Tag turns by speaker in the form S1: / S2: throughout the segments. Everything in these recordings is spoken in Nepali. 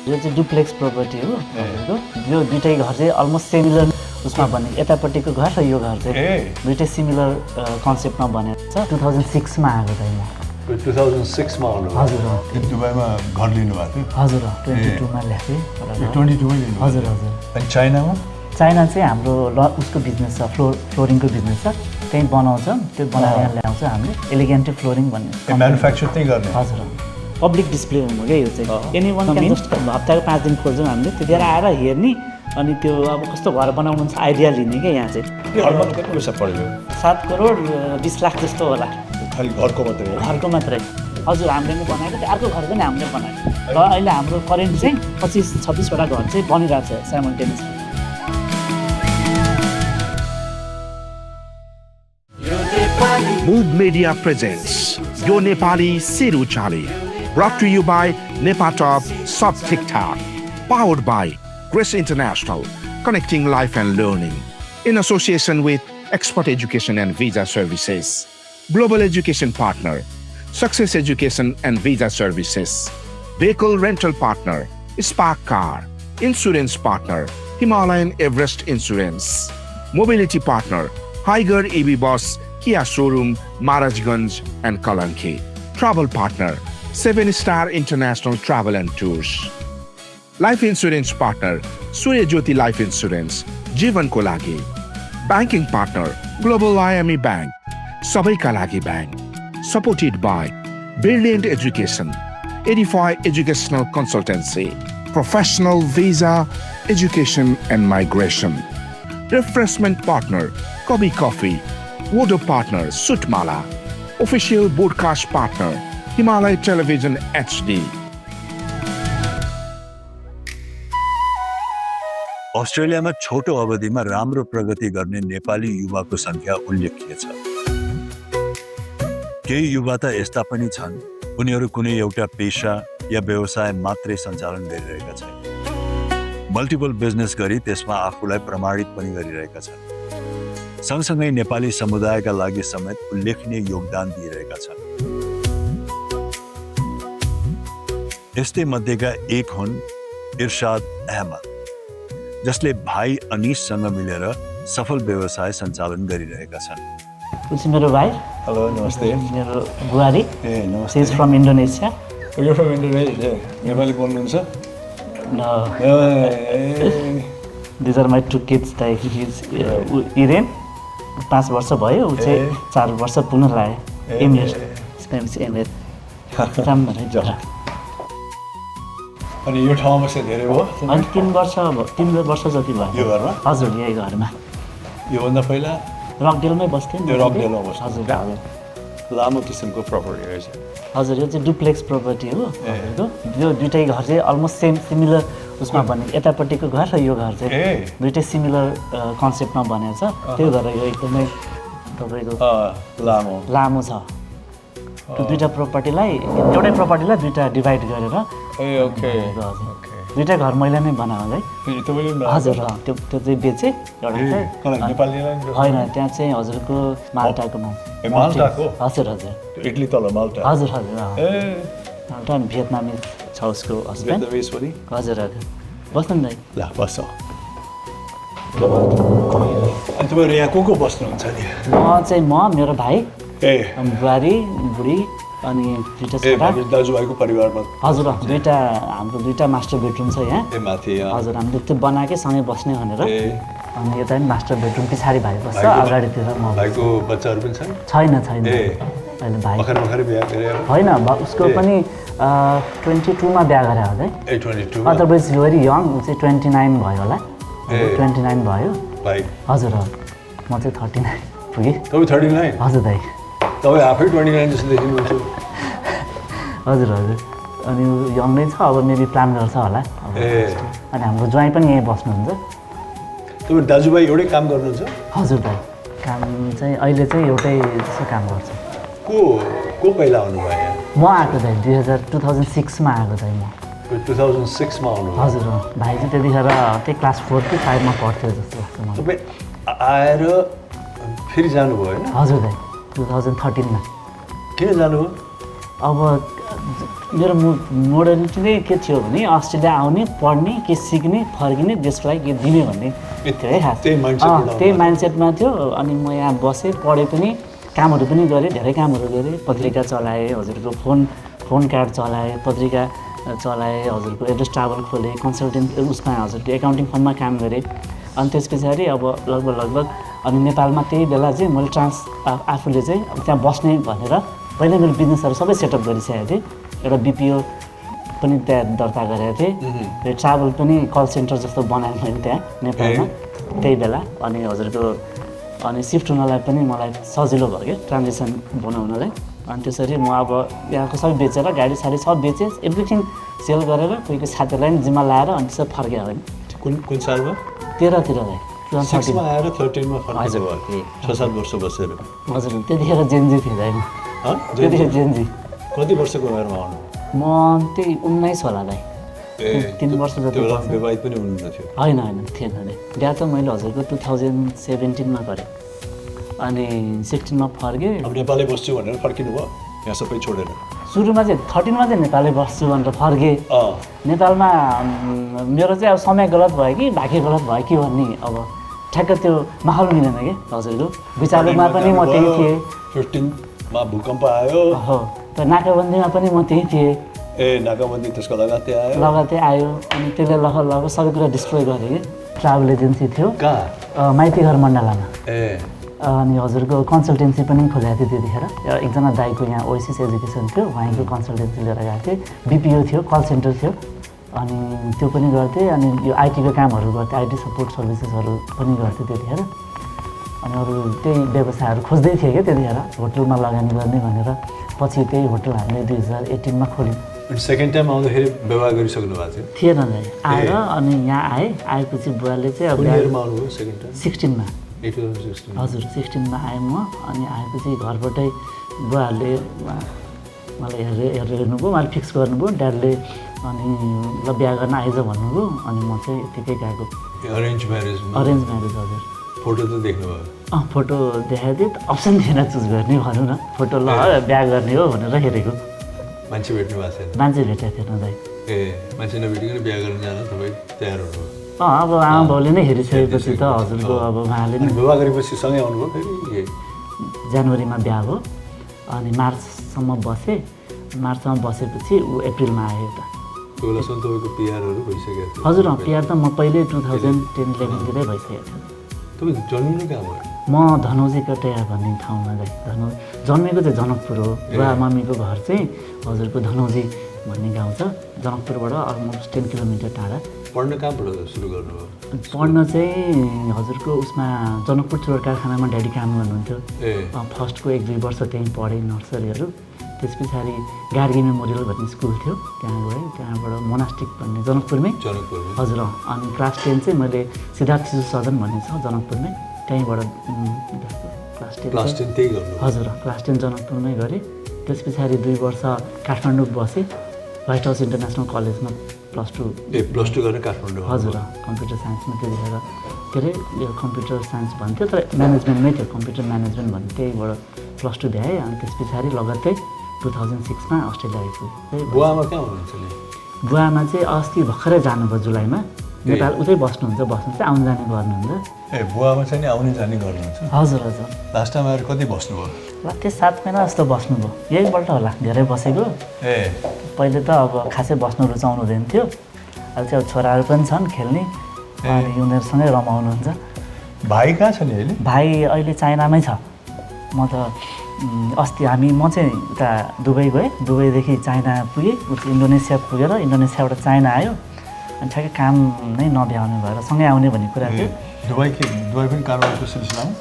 S1: यो चाहिँ डुप्लेक्स प्रपर्टी हो हजुरको। यो दुईटै घर चाहिँ अलमोस्ट सिमिलर उसमा बने, यतापट्टिको घर र यो घर चाहिँ दुईटै सिमिलर कन्सेप्टमा बनेको छ। 2006 मा आएको चाहिँ म
S2: 2006 मा आउनु
S1: हजुर
S2: दुबईमा घर लिनु भएको थियो
S1: हजुर 22 मा ल्याएको
S2: 22 मा लिनु
S1: हजुर हजुर।
S2: अनि चाइनामा
S1: चाहिँ हाम्रो उसको बिजनेस छ, फ्लोरिङको बिजनेस छ, त्यहीँ बनाउँछ, त्यो बनाएर यहाँ ल्याउँछ हामीले। एलिगेन्ट फ्लोरिङ भन्ने
S2: म्यानुफ्याक्चर त्यही गर्ने
S1: हजुर। पब्लिक डिस्प्ले हो क्या यो चाहिँ, एनी वान क्यान जस्ट हप्ताको 5 दिन खोल्छौँ हामीले, त्यतिखेर आएर हेर्ने अनि त्यो अब कस्तो घर बनाउनु छ आइडिया लिने क्या यहाँ चाहिँ।
S2: घरमा कति पैसा पर्यो
S1: 7 करोड 20 लाख जस्तो होला
S2: खालि घरको मात्रै हो
S1: घरको मात्रै हजुर। हामीले नै बनाएको त्यो अर्को घर पनि हामीले बनाएको र अहिले हाम्रो करेन्ट चाहिँ 25-26 वटा घर चाहिँ बनिरहेको छ simultaneously.
S3: Mood Media presents Yo Nepali Seru Chale, brought to you by Nepatop Sub TikTok, powered by Grace International, connecting life and learning, in association with Expert Education and Visa Services, Global Education Partner, Success Education and Visa Services, Vehicle Rental Partner, Spark Car, Insurance Partner, Himalayan Everest Insurance, Mobility Partner, Higer EV Bus, Kia Showroom, Maharajganj and Kalanki. Travel Partner, 7-Star International Travel and Tours. Life Insurance Partner, Surya Jyoti Life Insurance, Jivan ko lagi. Banking Partner, Global IME Bank, Sabai ka lagi Bank. Supported by Brilliant Education, Edify Educational Consultancy, Professional Visa, Education and Migration. Refreshment Partner, Kobi Coffee. Water Partner, Sutmala. Official Broadcast Partner, Himalaya Television HD.
S4: अस्ट्रेलियामा छोटो अवधिमा राम्रो प्रगति गर्ने नेपाली युवाको संख्या उल्लेखनीय छ। केही युवा त यस्ता पनि छन् उनीहरू कुनै एउटा पेशा या व्यवसाय मात्रै सञ्चालन गरिरहेका छन्, मल्टिपल बिजनेस गरी त्यसमा आफूलाई प्रमाणित पनि गरिरहेका छन्। सँगसँगै नेपाली समुदायका लागि समेत उल्लेखनीय योगदान दिइरहेका छन्। यस्तै मध्येका एक हुन् इर्शाद अहमद, जसले भाइ अनिससँग मिलेर सफल व्यवसाय सञ्चालन गरिरहेका छन्।
S1: उसी मेरो भाइ
S2: हेलो नमस्ते
S1: मेरो बुहारी
S2: नमस्ते
S1: is from Indonesia.
S2: You from Indonesia Nepali बोल्नुहुन्छ
S1: दिज आर माई 2 किड्स। इरेन 5 वर्ष भयो, ऊ चाहिँ 4 वर्ष पुनः लाग्यो। एमएस राम्रो।
S2: अनि यो ठाउँमा चाहिँ धेरै भयो
S1: अनि 3 वर्ष जति भयो
S2: यो घरमा
S1: हजुर। यही घरमा
S2: योभन्दा पहिला
S1: रकडेलमै बस्थेँ
S2: यो रकडेलमा बस्नु
S1: हजुर हजुर।
S2: लामो किसिमको प्रपर्टी रहेछ
S1: हजुर। यो चाहिँ डुप्लेक्स प्रपर्टी हो हजुरको। यो दुईटै घर चाहिँ अलमोस्ट सिमिलर उसमा बनेको, यतापट्टिको घर र यो घर चाहिँ दुईटै सिमिलर कन्सेप्टमा बनेको छ। त्यो भएर यो एकदमै तपाईँको लामो छ। त्यो दुईवटा प्रपर्टीलाई एउटै प्रपर्टीलाई दुईवटा डिभाइड गरेर दुईवटा घर मैले नै बनाएको है हजुर। त्यो चाहिँ बेचेँ एउटा चाहिँ होइन, त्यहाँ चाहिँ हजुरको माल्टाकोमा हजुर हजुर
S2: इटली तल माल्टा
S1: हजुर हजुर माल्टा। अनि भियतनामी छ उसको हस्बेन्ड हजुर हजुर। बस्नु नि
S2: ल बस। अनि तपाईँहरू यहाँ को बस्नुहुन्छ नि?
S1: म मेरो भाइ बुहारी बुढी अनि दुईवटा छोरा
S2: दाजुभाइको परिवारमा
S1: हजुर। हाम्रो दुईवटा मास्टर बेडरुम छ यहाँ हजुर। हामीले त्यो बनाएकै सँगै बस्ने भनेर। अनि यता पनि मास्टर बेडरुम पछाडि भाइ बस्छ, अगाडितिर म।
S2: भाइको बच्चाहरू पनि छन्? छैन
S1: अहिले भाइ
S2: बिहा गरे
S1: होइन, उसको पनि 22 मा बिहा गरे होला है।
S2: 22
S1: अदरवाइज भेरी यङ, ऊ चाहिँ 29 भयो होला। 29 भयो हजुर। म चाहिँ 39 पुगेँ।
S2: तपाईँ 39?
S1: हजुर दाइ।
S2: तपाईँ आफै 29 जस्तो देखिनुहुन्छ।
S1: हजुर हजुर। अनि यङ नै छ, अब मेबी प्लान गर्छ होला। अनि हाम्रो ज्वाइँ पनि यहीँ बस्नुहुन्छ।
S2: तपाईँ दाजुभाइ एउटै काम गर्नुहुन्छ? हजुर
S1: दाइ। काम चाहिँ अहिले चाहिँ एउटै जस्तो काम गर्छ।
S2: को पहिला आउनुभयो यहाँ?
S1: म आएको दाइ 2006 मा आएको दाइ। म
S2: 2006 मा आउनु?
S1: हजुर। भाइ चाहिँ त्यतिखेर त्यही क्लास 4 कि 5 मा पढ्थ्यो जस्तो लाग्छ मलाई।
S2: तपाईँ आएर फेरि जानुभयो होइन?
S1: हजुर दाइ 2013 मा।
S2: किन जानुभयो?
S1: अब मेरो मोडालिटी नै के थियो भने अस्ट्रेलिया आउने पढ्ने के सिक्ने फर्किने देशलाई के दिने भन्ने थियो है खास त्यही माइन्डसेटमा थियो। अनि म यहाँ बसेँ पढेँ पनि कामहरू पनि गरेँ धेरै कामहरू गरेँ पत्रिका चलाएँ हजुरको फोन कार्ड चलाएँ पत्रिका चलाएँ हजुरको एड्रेस ट्राभल खोलेँ कन्सल्टेन्ट उसमा हजुरको एकाउन्टिङ फर्ममा काम गरेँ। अनि त्यस पछाडि अब लगभग अनि नेपालमा त्यही बेला चाहिँ मैले आफूले चाहिँ त्यहाँ बस्ने भनेर पहिल्यै मेरो बिजनेसहरू सबै सेटअप गरिसकेको थिएँ। एउटा बिपिओ पनि त्यहाँ दर्ता गरेको थिएँ र ट्राभल पनि कल सेन्टर जस्तो बनाएँ मैले त्यहाँ नेपालमा त्यही बेला। अनि हजुरको अनि सिफ्ट हुनलाई पनि मलाई सजिलो भयो क्या ट्रान्जेक्सन बनाउनलाई। अनि त्यसरी म अब यहाँको सबै बेचेर गाडी साडी सब बेचेँ एभ्रिथिङ सेल गरेर कोही साथीहरूलाई पनि जिम्मा लाएर अनि त्यसो फर्केँ होइन।
S2: कुन सालमा
S1: 13
S2: 6मा आएर 13मा फर्केको भयो 6-7 वर्ष बसेर।
S1: हजुर त्यतिखेर जेन्जी थिएन त्यतिखेर जेन्जी।
S2: कति वर्षको उमेरमा आउनु?
S1: म त्यही 19 होला दाइ 3 वर्ष जति
S2: विवाहित पनि हुनुहुन्न थियो?
S1: होइन थिएन दाइ बिहा त मैले हजुरको 2017मा गरेँ अनि 16मा फर्केँ।
S2: अब नेपालै बस्छु भनेर फर्किनु भयो यहाँ सबै छोडेर?
S1: सुरुमा चाहिँ 13मा चाहिँ नेपालै बस्छु भनेर फर्केँ। नेपालमा मेरो चाहिँ अब समय गलत भयो कि भाग्य गलत भयो कि भन्ने अब ठ्याक्क त्यो माहौल मिलेन कि हजुरको विचारमा पनि म त्यही थिएँ।
S2: 15मा भूकम्प आयो
S1: हो त नाकाबन्दीमा पनि म त्यही थिएँ।
S2: नाकाबन्दी त्यसको लगत्तै
S1: आयो अनि त्यसले लगभग सबै कुरा डिस्ट्रोय गरेँ कि ट्राभल एजेन्सी थियो
S2: कहाँ
S1: माइतीघर मण्डलामा। अनि हजुरको कन्सल्टेन्सी पनि खोलेको थियो त्यतिखेर एकजना दाइको यहाँ ओएसिस एजुकेसन थियो उहाँको कन्सल्टेन्सी लिएर गएको थिएँ। बिपिओ थियो कल सेन्टर थियो अनि त्यो पनि गर्थेँ। अनि यो आइटीको कामहरू गर्थेँ आइटी सपोर्ट सर्भिसेसहरू पनि गर्थेँ त्यतिखेर। अनि अरू त्यही व्यवसायहरू खोज्दै थिएँ क्या त्यतिखेर होटलमा लगानी गर्ने भनेर। पछि त्यही होटल हामीले 2018मा खोल्यौँ।
S2: अनि सेकेन्ड टाइम आउँदाखेरि व्यवहार गरिसक्नु भएको थियो?
S1: थिएन दाइ आएर अनि यहाँ आएपछि बुवाले चाहिँ अब 16मा हजुर 16मा आएँ म। अनि आएपछि घरबाटै बुवाहरूले मलाई हेर्नुभयो उहाँले फिक्स गर्नुभयो ड्याडले अनि ल बिहा गर्न आइज भन्नुभयो। अनि म चाहिँ यतिकै गएको।
S2: अरेन्ज म्यारेज
S1: हजुर।
S2: फोटो त देख्नुभयो?
S1: फोटो देखाएको थिएँ अप्सन थिएन चुज गर्ने भनौँ न फोटो ल बिहा गर्ने हो भनेर हेरेको।
S2: मान्छे भेट्नु भएको छैन?
S1: मान्छे भेटेको थिएन दाइ।
S2: मान्छे नभेटिकन बिहा गर्न जान तपाईँ तयार हुनुभयो?
S1: अब आमा बाउले नै हेरिसकेपछि त हजुरको अब उहाँले नै
S2: विवाह गरेपछि सँगै आउनुभयो फेरि?
S1: जनवरीमा बिहा भयो अनि मार्चसम्म बसेपछि ऊ अप्रिलमा आयो त।
S2: त्यो बेलासम्म तपाईँको पिआरहरू भइसकेको थियो?
S1: हजुर पिआर त म पहिले 2010-11तिरै भइसकेको थियो।
S2: तपाईँ जन्मिनु कहाँ भयो?
S1: म धनौजी कटेया भन्ने ठाउँमा जन्मेको चाहिँ जनकपुर हो। बुवा मम्मीको घर चाहिँ हजुरको धनौजी भन्ने गाउँ छ जनकपुरबाट अलमोस्ट 10 किलोमिटर टाढा।
S2: पढ्न कहाँबाट सुरु गर्नुभयो?
S1: पढ्न चाहिँ हजुरको उसमा जनकपुर चुरोट कारखानामा ड्याडी काम गर्नुहुन्थ्यो। फर्स्टको 1-2 वर्ष त्यहीँ पढेँ नर्सरीहरू। त्यस पछाडि गार्गी मेमोरियल भन्ने स्कुल थियो त्यहाँ गएँ। त्यहाँबाट मोनास्टिक भन्ने जनकपुरमै हजुर। अनि क्लास 10 चाहिँ मैले सिद्धार्थ शिशु सदन भन्ने छ जनकपुरमै त्यहीँबाट क्लास 10
S2: त्यही गर्नु?
S1: हजुर क्लास 10 जनकपुरमै गरेँ। त्यस पछाडि 2 वर्ष काठमाडौँ बसेँ व्हाइट हाउस इन्टरनेसनल कलेजमा
S2: प्लस टू गरेर काठमाडौँ?
S1: हजुर कम्प्युटर साइन्समा त्यतिखेर के अरे यो कम्प्युटर साइन्स भन्थ्यो तर म्यानेजमेन्टमै थियो कम्प्युटर म्यानेजमेन्ट भन्ने त्यहीबाट प्लस टू भ्याएँ। अनि त्यस पछाडि लगत्तै 2006मा अस्ट्रेलिया आइपुगेँ।
S2: बुवामा कहाँ हुनुहुन्छ?
S1: बुवामा चाहिँ अस्ति भर्खरै जानुभयो जुलाईमा नेपाल उतै बस्नुहुन्छ चाहिँ आउनु जाने गर्नुहुन्छ।
S2: बुवामा चाहिँ नि आउने जाने गर्नुहुन्छ?
S1: हजुर।
S2: लास्ट टाइम आएर कति बस्नुभयो?
S1: त्यो 7 महिना जस्तो बस्नुभयो यहीपल्ट होला धेरै बसेको। पहिले त अब खासै बस्नु रुचाउनु हुँदैन थियो अहिले चाहिँ अब छोराहरू पनि छन् खेल्ने अनि उनीहरूसँगै रमाउनुहुन्छ।
S2: भाइ कहाँ छ नि अहिले? भाइ
S1: अहिले चाइनामै छ। म त अस्ति म चाहिँ उता दुबई गएँ दुबईदेखि चाइना पुगेँ इन्डोनेसिया पुगेर इन्डोनेसियाबाट चाइना आयो अनि ठ्याक्कै काम नै नभ्याउने भएर सँगै आउने भन्ने कुरा थियो।
S2: दुबई पनि कारोबारको सिलसिलामा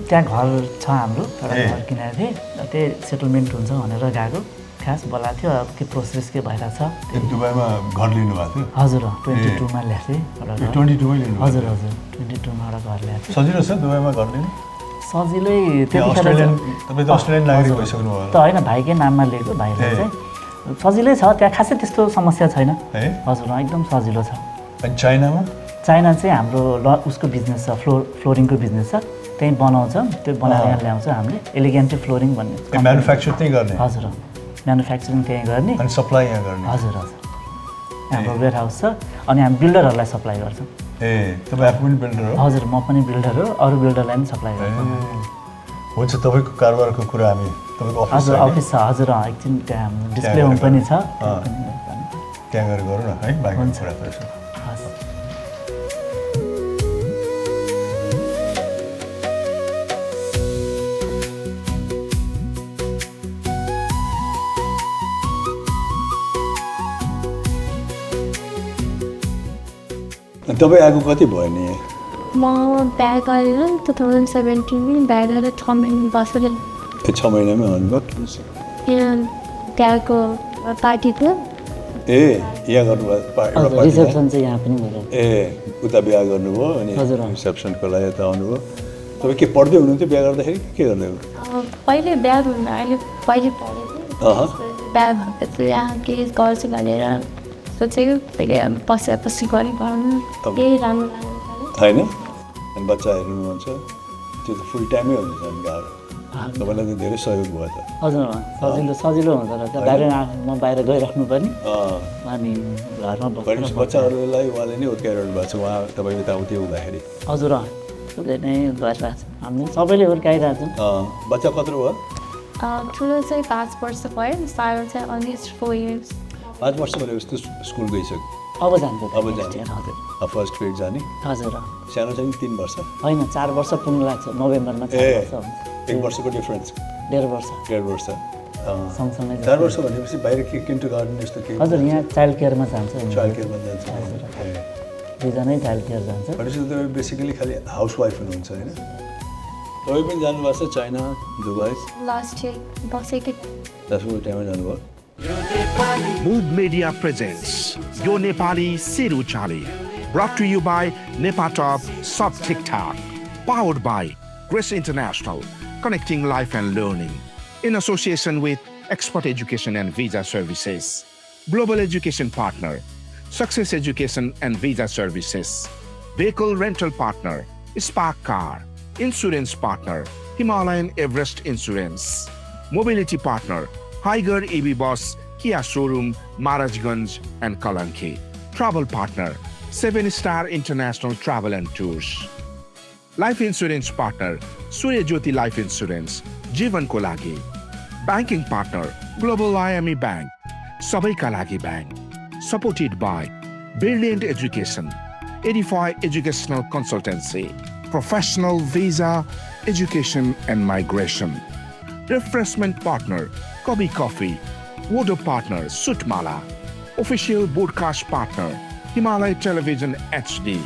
S1: त्यहाँ घर छ हाम्रो एउटा घर किनेको थिएँ त्यही सेटलमेन्ट हुन्छ भनेर गएको खास बोलाएको थियो। अब के प्रोसेस के भइरहेछ।
S2: दुबईमा घर लिनुभएको थियो?
S1: हजुर 22मा ल्याएको थिएँ एउटा घर।
S2: 22मै लिनु?
S1: हजुर 22मा एउटा घर ल्याएको थिएँ।
S2: सजिलो छ दुबईमा घर लिनु?
S1: सजिलै
S2: त्यतिखेर तपाईँ त अस्ट्रेलियन नागरिक भइसक्नु भयो
S1: त होइन भाइकै नाममा लिएको भाइले चाहिँ सजिलै छ त्यहाँ खासै त्यस्तो समस्या छैन। हजुर एकदम सजिलो छ।
S2: अनि चाइनामा?
S1: चाइना चाहिँ हाम्रो उसको बिजनेस छ फ्लोरिङको बिजनेस छ त्यहीँ बनाउँछ त्यो बनाएर यहाँ ल्याउँछ हामीले एलिगेन्टी फ्लोरिङ भन्ने
S2: म्यानुफ्याक्चर त्यहीँ गर्ने?
S1: हजुर म्यानुफ्याक्चरिङ त्यहीँ गर्ने।
S2: अनि सप्लाई यहाँ गर्ने?
S1: हजुर हजुर, हाम्रो वेयर हाउस छ अनि हामी बिल्डरहरूलाई सप्लाई गर्छौँ।
S2: तपाईँ आफू पनि बिल्डर हो?
S1: हजुर, म पनि बिल्डर हो, अरू बिल्डरलाई पनि सप्लाई गर्छौँ।
S2: हुन्छ, तपाईँको कारोबारको कुरा हामी तपाईँको अफिस
S1: हजुर अफिस छ, हजुर एकछिन त्यहाँ डिस्प्ले होम पनि छ,
S2: त्यहाँ गएर गरौँ न है, बाँकी कुरा गर्छौँ। तपाईँ आएको कति भयो नि?
S5: म बिहा गरेर 2017 बिहा गरेर 6 महिना बसेर
S2: 6 महिनामै आउनुभयो?
S5: यहाँ बिहाको पार्टी थियो।
S2: यहाँ गर्नुभयो
S1: रिसेप्सन चाहिँ यहाँ पनि भयो।
S2: उता बिहा गर्नुभयो अनि रिसेप्सनको लागि यता आउनुभयो। तपाईँ के पढ्दै हुनुहुन्थ्यो बिहा गर्दाखेरि? के गर्दै हो?
S5: पहिले बिहा भन्दा अहिले पहिले पढेको, बिहा भएपछि यहाँ केही गर्छु भनेर सोचेको। पहिले पछि गरी गर्नु केही राम्रो
S2: होइन। अनि बच्चा हेर्नुहुन्छ त्यो त फुल टाइमै हुन्छ नि, गाह्रो। तपाईँलाई त धेरै सहयोग भयो त।
S1: हजुर सजिलो हुँदो रहेछ, बाहिर म बाहिर गइराख्नु पनि अनि घरमा बस्नु।
S2: बच्चाहरूलाई उहाँले नै हुर्काइरहनु भएको छ, उहाँ तपाईँ यताउति हुँदाखेरि?
S1: हजुर उसले नै गरिरहेको छ, हामीले सबैले हुर्काइरहेको छौँ।
S2: बच्चा कत्रो भयो?
S5: ठुलो चाहिँ 5 वर्ष भयो, सानो चाहिँ only 4 years।
S2: 5 वर्ष भनेपछि स्कुल गइसक्यो?
S1: अब जान्छ।
S2: अब जान्छ, फर्स्ट ग्रेड जाने?
S1: हजुर।
S2: सानो चाहिँ 3 वर्ष?
S1: होइन 4 वर्ष पुग्नु लाग्छ, नोभेम्बरमा 4 वर्ष हुन्छ।
S2: 1 वर्षको डिफरेन्स?
S1: 1.5 वर्ष।
S2: 1.5 वर्ष
S1: सँगसँगै
S2: 4 वर्ष भनेपछि बाहिर के किन्टु गार्डन यस्तो के?
S1: हजुर, यहाँ चाइल्ड केयरमा जान्छ।
S2: चाइल्ड केयरमा जान्छ?
S1: दुईजनै चाइल्ड केयर जान्छ।
S2: भनेपछि तपाईँ बेसिकली खालि हाउसवाइफ हुनुहुन्छ होइन? तपाईँ पनि जानुभएको छ चाइना, दुबई?
S5: लास्ट इयर बसेको।
S2: दसौँ टाइममा जानुभयो?
S3: Mood Media presents Yo Nepali Seru Chale, brought to you by Nepatop Sub TikTok, powered by Grace International, connecting life and learning, in association with Expert Education and Visa Services, Global Education Partner, Success Education and Visa Services, Vehicle Rental Partner, Spark Car, Insurance Partner, Himalayan Everest Insurance, Mobility Partner, Higer EV Bus, Kia Showroom, Maharajganj and Kalanki. Travel Partner, 7-Star International Travel and Tours. Life Insurance Partner, Surya Jyoti Life Insurance, Jivan ko lagi. Banking Partner, Global IME Bank, Sabai ka lagi Bank. Supported by Brilliant Education, Edify Educational Consultancy, Professional Visa, Education and Migration. Refreshment Partner, Kobi Coffee. Water Partner, Sutmala. Official Broadcast Partner, Himalaya Television HD.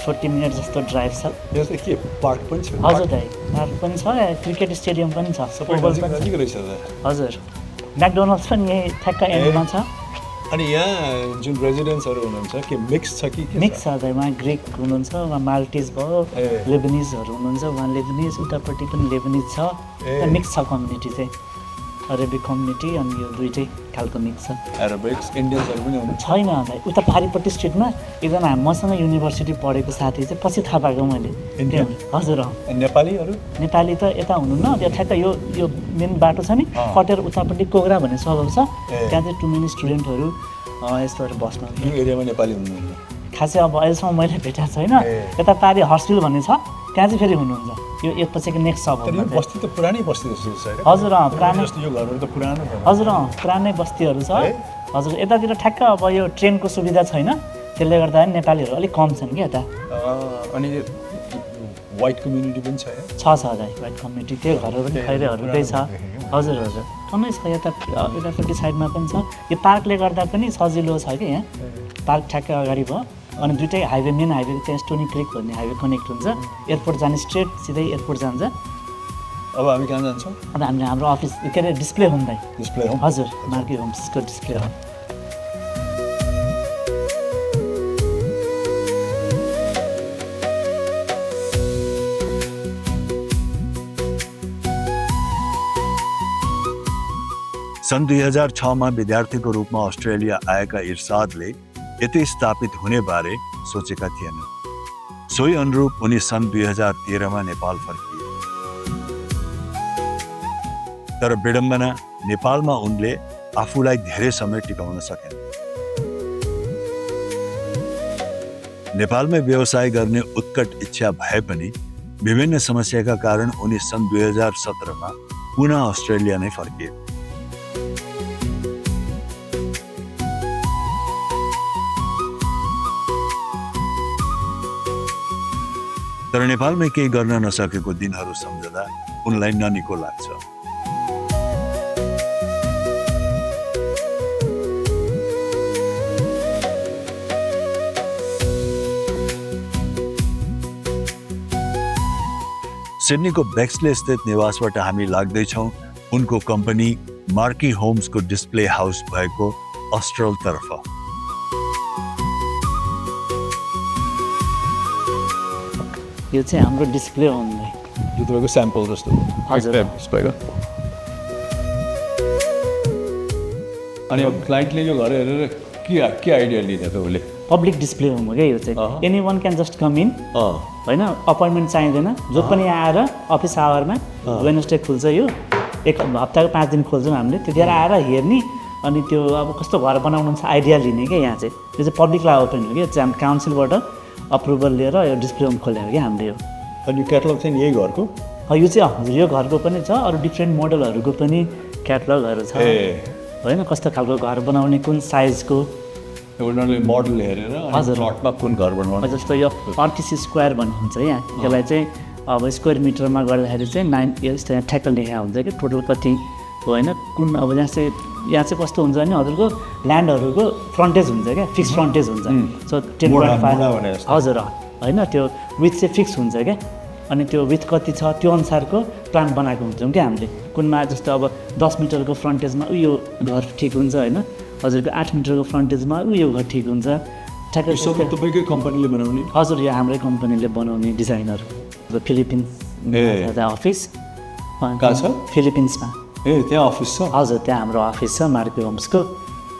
S1: $40 minute जस्तो ड्राइभ छ।
S2: यो चाहिँ के पार्क पनि छ?
S1: हजुर दाइ, पार्क पनि छ, क्रिकेट स्टेडियम पनि छ,
S2: नजिक रहेछ त।
S1: हजुर, म्याकडोनल्ड्स पनि यही ठ्याक्क एन्डमा छ।
S2: अनि यहाँ जुन रेजिडेन्ट्सहरू हुनुहुन्छ के मिक्स छ कि?
S1: मिक्स छ दाइ, उहाँ ग्रिक हुनुहुन्छ, उहाँ माल्टिज भयो, लेबनिजहरू हुनुहुन्छ, उहाँ लेबनिज, उतापट्टि पनि लेबनिज छ, मिक्स छ कम्युनिटी चाहिँ, अरेबिक कम्युनिटी अनि यो दुइटै खालको मिक्स छ।
S2: अरेबिक्स इन्डियन्सहरू पनि हुनुहुन्छ?
S1: छैन दाइ, उता पारिपट्टि स्ट्रिटमा एकजना मसँग युनिभर्सिटी पढेको साथी चाहिँ पछि थाहा पाएको मैले।
S2: इन्डियन?
S1: हजुर।
S2: नेपालीहरू?
S1: नेपाली त यता हुनुहुन्न, त्यो ठ्याक्क यो मेन बाटो छ नि, कटेर उतापट्टि कोग्रा भन्ने सहर छ, त्यहाँ चाहिँ टु मेनी स्टुडेन्टहरू यस्तोहरू बस्नु।
S2: यो एरियामा नेपाली हुनुहुन्न?
S1: खासै अब अहिलेसम्म मैले भेटेको छैन। यता पारि हर्सफिल भन्ने छ, त्यहाँ चाहिँ फेरि हुनुहुन्छ, यो एकपछिको नेक्स्ट सब।
S2: यो बस्ती त पुरानै बस्ती जस्तो छ?
S1: हजुर पुरानै,
S2: यो घरहरू त पुरानो छ।
S1: हजुर पुरानै बस्तीहरू छ। हजुर, यतातिर ठ्याक्क अब यो ट्रेनको सुविधा छैन, त्यसले गर्दा नेपालीहरू अलिक कम छन् कि यता।
S2: अनि वाइट कम्युनिटी पनि छ?
S1: छ दाइ, वाइट कम्युनिटी, त्यो घरहरू पनि खैरेहरूकै छ। हजुर हजुर, टन्नै छ, यतापट्टि साइडमा पनि छ। यो पार्कले गर्दा पनि सजिलो छ कि यहाँ, पार्क ठ्याक्कै अगाडि भयो अनि दुइटै हाइवे, मेन हाइवे त्यहाँ स्टोनी क्रिक भन्ने हाइवे कनेक्ट हुन्छ, एयरपोर्ट जाने स्ट्रेट सिधै एयरपोर्ट जान्छ।
S2: अब हामी कहाँ जान्छौँ?
S1: अब हामीले हाम्रो अफिस के अरे डिस्प्ले होम दाइ।
S2: Display home?
S1: हजुर, मार्की होम्सको डिस्प्ले होम।
S4: सन् 2006 मा विद्यार्थीको रूपमा अस्ट्रेलिया आएका इर्सादले यतै स्थापित हुने बारे सोचेका थिएनन्। सोही अनुरूप उनी सन् 2013मा नेपाल फर्किए। तर विडम्बना, नेपालमा उनले आफूलाई धेरै समय टिकाउन सकेन। नेपालमै व्यवसाय गर्ने उत्कट इच्छा भए पनि विभिन्न समस्याका कारण उनी सन् 2017मा पुनः अस्ट्रेलिया नै फर्किए। तर नेपालमै केही गर्न नसकेको दिनहरू सम्झदा उनलाई ननिको लाग्छ। सिडनीको बेक्सले स्थित निवासबाट हामी लाग्दैछौँ उनको कम्पनी मार्की होम्सको डिस्प्ले हाउस भएको अस्ट्रल तर्फ।
S1: यो चाहिँ हाम्रो डिस्प्ले होम हो।
S2: यो तपाईँको स्याम्पल जस्तो
S1: हजुर।
S2: डिस्प्लेको। अनि अब क्लाइन्टले यो घर हेरेर के आइडिया लिने त उसले?
S1: पब्लिक डिस्प्ले होम हो क्या यो चाहिँ। Any one can just come in, होइन, अपोइन्टमेन्ट चाहिँदैन। जो पनि आएर अफिस आवरमा वेडनेसडे खुल्छ, यो एक हप्ताको 5 दिन खोल्छौँ हामीले। त्यतिखेर आएर हेर्ने अनि त्यो अब कस्तो घर बनाउनु छ आइडिया लिने क्या। यहाँ चाहिँ यो चाहिँ पब्लिकलाई ओपन हो क्या, चाहिँ काउन्सिलबाट अप्रुभल लिएर यो डिस्प्ले होम खोलेको क्या हामीले यो।
S2: अनि क्याटलग चाहिँ यही घरको?
S1: यो चाहिँ हजुर यो घरको पनि छ, अरू डिफ्रेन्ट मोडलहरूको पनि क्याटलगहरू छ, होइन, कस्तो खालको घर बनाउने, कुन साइजको।
S2: उनीहरूले मोडल हेरेर
S1: हजुर
S2: प्लटमा कुन घर बनाउने।
S1: जस्तो यो 38 स्क्वायर भन्ने हुन्छ यहाँ, यसलाई चाहिँ अब स्क्वायर मिटरमा गर्दाखेरि चाहिँ 9 यस्तो यहाँ ठ्याक्क लेखा हुन्छ कि टोटल कति हो, होइन, कुन। अब यहाँ चाहिँ कस्तो हुन्छ भने हजुरको ल्यान्डहरूको फ्रन्टेज हुन्छ क्या, फिक्स फ्रन्टेज हुन्छ। सो 10.5 हजुर, होइन, त्यो विथ चाहिँ फिक्स हुन्छ क्या। अनि त्यो विथ कति छ त्यो अनुसारको प्लान बनाएको हुन्छौँ क्या हामीले। कुनमा जस्तो अब 10 मिटरको फ्रन्टेजमा यो घर ठिक हुन्छ, होइन, हजुरको 8 मिटरको फ्रन्टेजमा यो घर ठिक हुन्छ।
S2: ठ्याक्कै तपाईँकै कम्पनीले बनाउने?
S1: हजुर, यो हाम्रै कम्पनीले बनाउने डिजाइनर। फिलिपिन्स अफिस
S2: कहाँ छ?
S1: फिलिपिन्समा।
S2: त्यहाँ अफिस छ?
S1: हजुर, त्यहाँ हाम्रो अफिस छ मार्की होम्सको।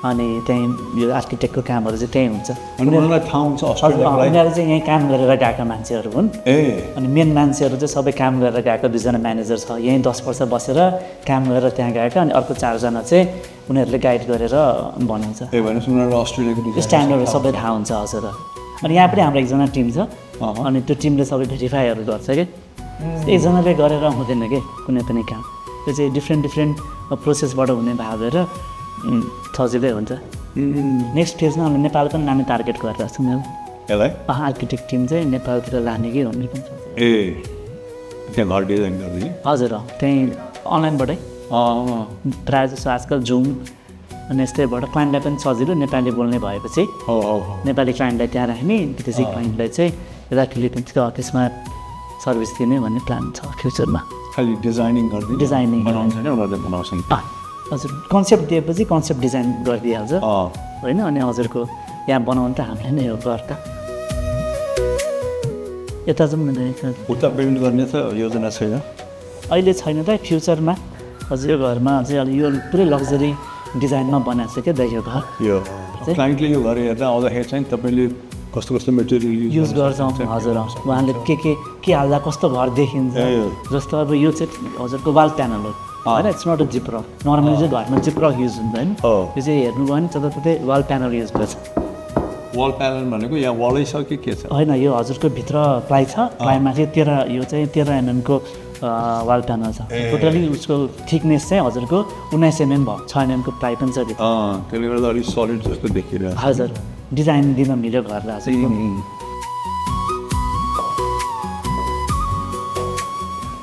S1: अनि त्यहीँ यो आर्किटेक्टको कामहरू चाहिँ त्यहीँ हुन्छ।
S2: उनीहरूलाई थाहा हुन्छ अस्ट्रेलियालाई?
S1: उनीहरू चाहिँ यहीँ काम गरेर गएका मान्छेहरू हुन्। अनि मेन मान्छेहरू चाहिँ सबै काम गरेर गएको 2जना म्यानेजर छ, यहीँ 10 वर्ष बसेर काम गरेर त्यहाँ गएका। अनि अर्को 4जना चाहिँ उनीहरूले गाइड गरेर बनाउँछ।
S2: भनेपछि उनीहरू अस्ट्रेलियाको
S1: स्ट्यान्डर्डहरू सबै थाहा हुन्छ। हजुर। अनि यहाँ पनि हाम्रो एकजना टिम छ, अनि त्यो टिमले सबै भेरिफाईहरू गर्छ कि एकजनाले गरेर हुँदैन कि कुनै पनि काम। त्यो चाहिँ डिफ्रेन्ट प्रोसेसबाट हुने भए भएर सजिलै हुन्छ। नेक्स्ट फेजमा हामीले नेपाल पनि लाने टार्गेट गरेर छौँ।
S2: यसलाई
S1: आर्किटेक्ट टिम चाहिँ नेपालतिर लाने कि भन्ने पनि छ।
S2: त्यहाँ घर डिजाइन गरिदिने?
S1: हजुर, त्यहीँ अनलाइनबाटै प्रायः जस्तो आजकल जुम अनि यस्तैबाट क्लाइन्टलाई पनि सजिलो, नेपाली बोल्ने भएपछि नेपाली क्लाइन्टलाई त्यहाँ राख्ने, विदेशी क्लाइन्टलाई चाहिँ यता फिलिपिन्सको अफिसमा सर्भिस दिने भन्ने प्लान छ फ्युचरमा।
S2: खालि डिजाइनिङ गरिदिने? डिजाइनिङ बनाउँछ नि, उनीहरूले बनाउँछन्।
S1: हजुर, कन्सेप्ट दिएपछि कन्सेप्ट डिजाइन गरिदिइहाल्छ, होइन। अनि हजुरको यहाँ बनाउनु त हामीले नै हो गर्दा। यता जाउँ न,
S2: उता बिल्ड गर्ने त योजना छैन
S1: अहिले? छैन त, फ्युचरमा हजुर यो घरमा चाहिँ अलि यो पुरै लग्जरी डिजाइनमा बनाएको छ क्या दाइ यो घर।
S2: यो क्लाइन्टले यो घर हेर्दा आउँदाखेरि चाहिँ तपाईँले कस्तो कस्तो मेटेरियल
S1: युज गर्छौँ? हजुर, उहाँले के हाल्दा कस्तो घर देखिन्छ। जस्तो अब यो चाहिँ हजुरको वाल प्यानल हो, होइन, इट्स नट अ जिप्रक। नर्मली चाहिँ घरमा जिप्रक युज हुँदैन, यो चाहिँ हेर्नुभयो भने जताततै वाल प्यानल युज गर्छ।
S2: वाल प्यानल भनेको यहाँ वालै छ कि के छ?
S1: होइन, यो हजुरको भित्र प्लाइ छ, प्लाइमाथि 13 mm को वाल प्यानल छ। टोटली उसको थिकनेस चाहिँ हजुरको 19 mm भयो, 6 mm को प्लाइ पनि छ।
S2: त्यसले गर्दा अलिक सलिड जस्तो देखिरहेको।
S1: हजुर, डिजाइन दिन मिल्यो घरलाई चाहिँ।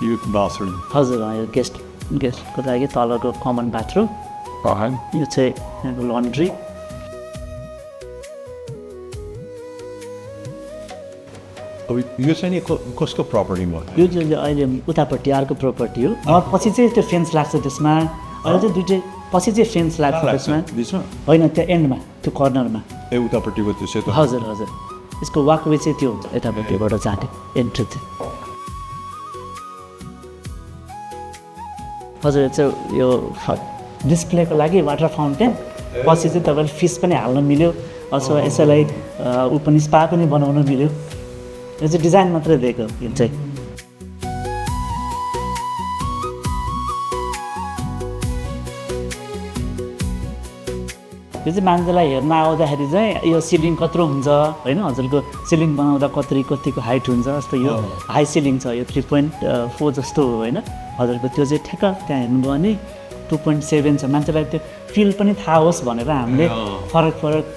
S2: यो बाथरुम?
S1: हजुर, यो गेस्टको लागि तलको कमन बाथरुम। यो चाहिँ यहाँको लन्ड्री।
S2: अब यो चाहिँ नि कसको प्रपर्टी भयो?
S1: यो चाहिँ अहिले उतापट्टि अर्को प्रपर्टी हो। पछि चाहिँ त्यो फेन्स लाग्छ त्यसमा। अहिले चाहिँ दुइटै पछि चाहिँ फेन्स लाग्छ त्यसमा, होइन, त्यो एन्डमा, त्यो कर्नरमा।
S2: उतापट्टिको त्यो सेतो?
S1: हजुर हजुर, यसको वाकवे चाहिँ त्यो हुन्छ यतापट्टिबाट जाने एन्ट्री चाहिँ। हजुर, यो चाहिँ यो डिस्प्लेको लागि वाटर फाउन्टेन, पछि चाहिँ तपाईँले फिस पनि हाल्न मिल्यो, अथवा यसैलाई ऊ पनि स्पा पनि बनाउन मिल्यो। यो चाहिँ डिजाइन मात्रै दिएको यो चाहिँ यो चाहिँ मान्छेलाई हेर्न आउँदाखेरि चाहिँ यो सिलिङ कत्रो हुन्छ होइन हजुरको सिलिङ बनाउँदा कतिको हाइट हुन्छ जस्तो यो हाई सिलिङ छ यो 3.4 जस्तो हो होइन हजुरको त्यो चाहिँ ठ्याक्क त्यहाँ हेर्नुभयो भने 2.7 छ मान्छेलाई त्यो फिल पनि थाहा होस् भनेर हामीले फरक फरक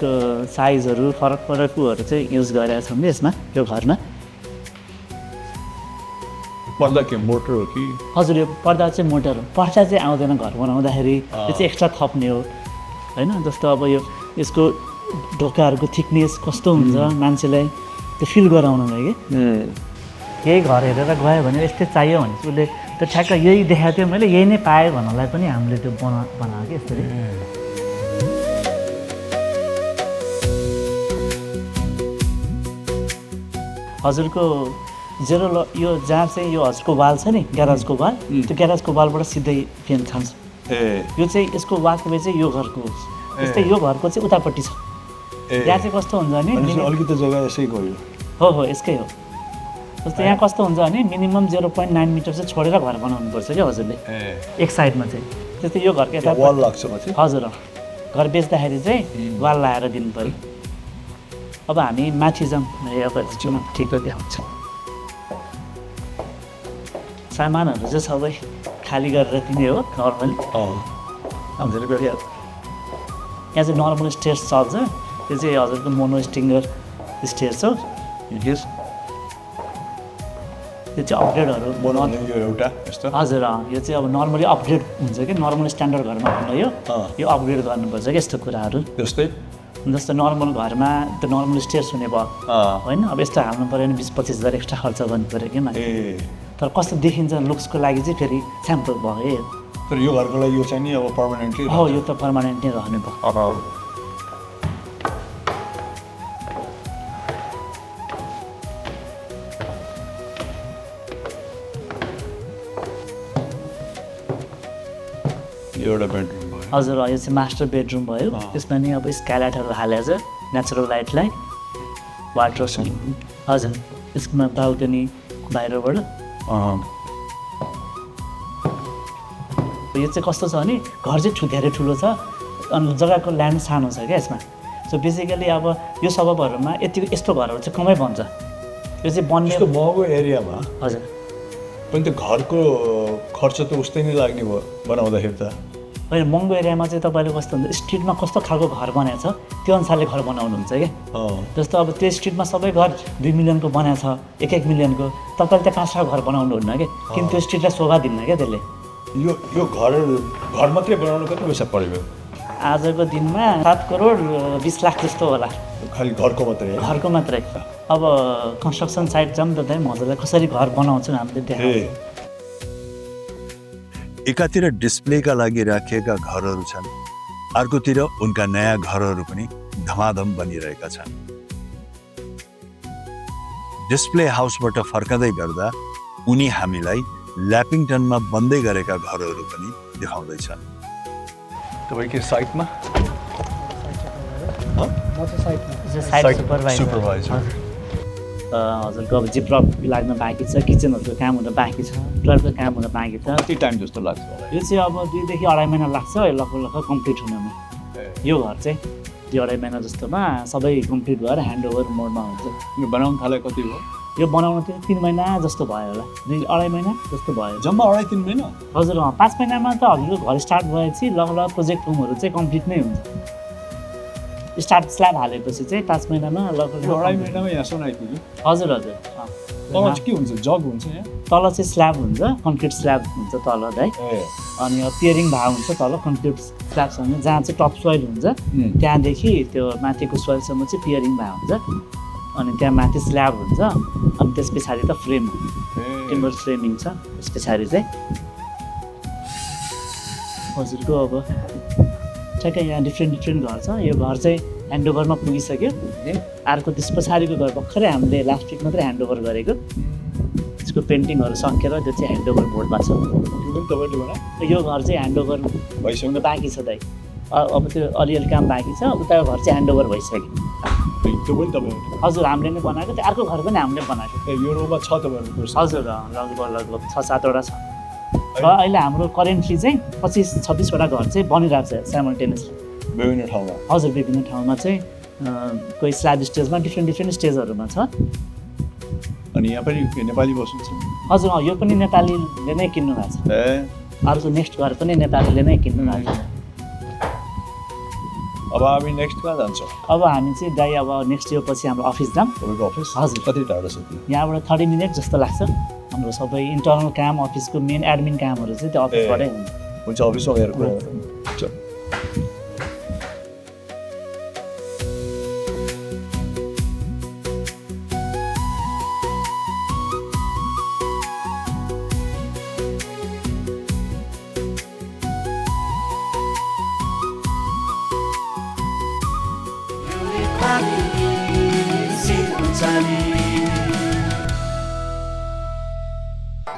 S1: साइजहरू फरक फरक उहरू चाहिँ युज गरेका छौँ कि यसमा यो घरमा
S2: पर्दा के मोटर हो कि
S1: हजुर यो पर्दा चाहिँ मोटर हो पर्दा चाहिँ आउँदैन घर बनाउँदाखेरि यो चाहिँ एक्स्ट्रा थप्ने हो होइन जस्तो अब यो यसको ढोकाहरूको थिकनेस कस्तो हुन्छ मान्छेलाई त्यो फिल गराउनलाई कि यही घर हेरेर गयो भने यस्तै चाहियो भने चाहिँ उसले त्यो ठ्याक्क यही देखाएको थियो मैले यही नै पाएँ भन्नलाई पनि हामीले त्यो बनाएको कि यसरी हजुरको यो जहाँ चाहिँ यो हजुरको वाल छ नि ग्याराजको वाल त्यो ग्याराजको वालबाट सिधै फ्यान छान्छ यो चाहिँ यसको वाकवे चाहिँ यो घरको हो जस्तै यो घरको चाहिँ उतापट्टि छ यहाँ चाहिँ कस्तो हुन्छ भने
S2: अलिकति जग्गा यसैको
S1: हो यसकै हो जस्तै यहाँ कस्तो हुन्छ भने मिनिमम 0.9 मिटर चाहिँ छोडेर घर बनाउनुपर्छ क्या हजुरले एक साइडमा चाहिँ जस्तै यो घरको यता
S2: वाल लाग्छ
S1: हजुर घर बेच्दाखेरि चाहिँ वाल लगाएर दिनु पऱ्यो अब हामी माथि जाउँ अब ठिक देखाउँछ सामानहरू चाहिँ सबै खाली गरेर दिने हो नर्मली हजुरको यहाँ चाहिँ नर्मल स्टेयर्स चल्छ त्यो चाहिँ हजुरको मोनो स्टिङ्गर स्टेयर्स हो त्यो चाहिँ अपग्रेडहरू
S2: एउटा
S1: हजुर यो चाहिँ अब नर्मली अपग्रेड हुन्छ कि नर्मल स्ट्यान्डर्ड घरमा हुँदैन यो अपग्रेड गर्नुपर्छ कि यस्तो कुराहरू जस्तो नर्मल घरमा त नर्मल स्टेयर्स हुने भयो होइन अब यस्तो हाल्नु पऱ्यो भने 20-25 हजार एक्स्ट्रा खर्च गर्नु पऱ्यो कि मान्छे तर कस्तो देखिन्छ लुक्सको लागि चाहिँ फेरि स्याम्पल भयो
S2: तर यो घरको लागि यो चाहिँ नि अब पर्मानेन्टली
S1: हो यो त पर्मानेन्ट नै रहने भयो
S2: एउटा बेडरुम भयो
S1: हजुर यो चाहिँ मास्टर बेडरुम भयो त्यसमा नि अब स्काइलाइटहरू हालेको छ नेचुरल लाइटलाई वाटर हजुर यसमा बाल्कनी बाहिरबाट यो चाहिँ कस्तो छ भने घर चाहिँ धेरै ठुलो छ अनि जग्गाको ल्यान्ड सानो छ क्या यसमा सो बेसिकली अब यो सबहरूमा यस्तो घरहरू चाहिँ कमै बन्छ यो चाहिँ बन्ने
S2: महँगो एरियामा
S1: हजुर
S2: पनि त्यो घरको खर्च त उस्तै नै लाग्ने भयो बनाउँदाखेरि त
S1: होइन महँगो एरियामा चाहिँ तपाईँले कस्तो हुन्छ स्ट्रिटमा कस्तो खालको घर बनाएको छ त्यो अनुसारले घर बनाउनुहुन्छ क्या जस्तो अब त्यो स्ट्रिटमा सबै घर 2 मिलियनको बनाएको छ 1 मिलियनको तपाईँले त्यहाँ 5 घर बनाउनु हुन्न क्या किन त्यो स्ट्रिटलाई शोभा दिन्न क्या त्यसले
S2: यो घर मात्रै बनाउनु कति पैसा पऱ्यो
S1: आजको दिनमा 7 करोड 20 लाख जस्तो होला
S2: खालि घरको मात्रै
S1: अब कन्स्ट्रक्सन साइट जाऊँ त मजाले कसरी घर बनाउँछौँ हामीले देखाउँछ
S4: एकातिर डिस्प्लेका लागि राखिएका घरहरू छन् अर्कोतिर उनका नयाँ घरहरू पनि धमाधम बनिरहेका छन् डिस्प्ले हाउसबाट फर्कँदै गर्दा उनी हामीलाई ल्यापिङटनमा बन्दै गरेका घरहरू पनि देखाउँदैछन्
S2: तपाईँको साइटमा
S1: सुपरभाइजर हजुरको अब जिप्रप लाग्न बाँकी छ किचनहरूको काम हुन बाँकी छ टोयलेटको काम हुन बाँकी छ
S2: कति टाइम जस्तो लाग्छ
S1: यो चाहिँ अब 2 देखि 2.5 महिना लाग्छ लगभग कम्प्लिट हुनमा यो घर चाहिँ 2.5 महिना जस्तोमा सबै कम्प्लिट भएर ह्यान्डओभर मोडमा हुन्छ
S2: यो बनाउनु थाले कति भयो
S1: यो बनाउनु चाहिँ 3 महिना जस्तो भयो होला 2.5 महिना जस्तो भयो
S2: जम्मा 2.5-3 महिना
S1: हजुर 5 महिनामा त हजुरको घर स्टार्ट भएपछि लगभग प्रोजेक्ट रुमहरू चाहिँ कम्प्लिट नै हुन्छ स्टार्ट स्ल्याब हालेपछि चाहिँ 5 महिनामा लगभग
S2: 2.5 महिनामा यहाँसम्म आइपुग्यो
S1: हजुर
S2: तल चाहिँ के हुन्छ जग हुन्छ यहाँ
S1: तल चाहिँ स्ल्याब हुन्छ कन्क्रिट स्ल्याब हुन्छ तल है अनि पियरिङ भए हुन्छ तल कन्क्रिट स्ल्याबसँग जहाँ चाहिँ टप सोइल हुन्छ त्यहाँदेखि त्यो माथिको सोइलसम्म चाहिँ पियरिङ भए हुन्छ अनि त्यहाँ माथि स्ल्याब हुन्छ अनि त्यस पछाडि त फ्रेम टिम्बर फ्रेमिङ छ त्यस पछाडि चाहिँ हजुरको अब ठ्याक्कै यहाँ डिफ्रेन्ट घर छ यो घर चाहिँ ह्यान्डओभरमा पुगिसक्यो अर्को त्यस पछाडिको घर भर्खरै हामीले लास्ट विक मात्रै ह्यान्डओभर गरेको त्यसको पेन्टिङहरू सकेर त्यो चाहिँ ह्यान्डओभर बोर्डमा छ यो घर चाहिँ ह्यान्डओभर भइसक्नु बाँकी छ दाइ अब त्यो अलिअलि काम बाँकी छ उताको घर चाहिँ ह्यान्डओभर भइसक्यो
S2: त्यो पनि तपाईँहरू
S1: हजुर हामीले नै बनाएको त्यो अर्को घर पनि हामीले बनाएको
S2: यो रोमा छ तपाईँहरूको
S1: हजुर लगभग 6-7वटा छ र अहिले हाम्रो करेन्टली चाहिँ 25-26वटा घर चाहिँ बनिरहेको छ साइमल्टेनियसली
S2: विभिन्न ठाउँमा
S1: हजुर विभिन्न ठाउँमा चाहिँ कोही स्ल्याब स्टेजमा डिफ्रेन्ट स्टेजहरूमा छ
S2: अनि यहाँ पनि नेपाली बस्नुहुन्छ
S1: हजुर यो पनि नेपालीले नै किन्नु भएको छ अर्को नेक्स्ट घर पनि नेपालीले नै किन्नु भएको छ
S2: अब हामी नेक्स्ट कहाँ जान्छौँ
S1: अब हामी चाहिँ दाइ अब नेक्स्ट इयर पछि हाम्रो अफिस जाऊँ
S2: तपाईँको अफिस
S1: हजुर
S2: कति टाढो छ त्यो
S1: यहाँबाट 30 मिनट जस्तो लाग्छ हाम्रो सबै इन्टर्नल काम अफिसको मेन एडमिन कामहरू चाहिँ त्यो अफिसबाटै हुन्छ
S2: हुन्छ अफिसमा गएर कुरा गरौँ हुन्छ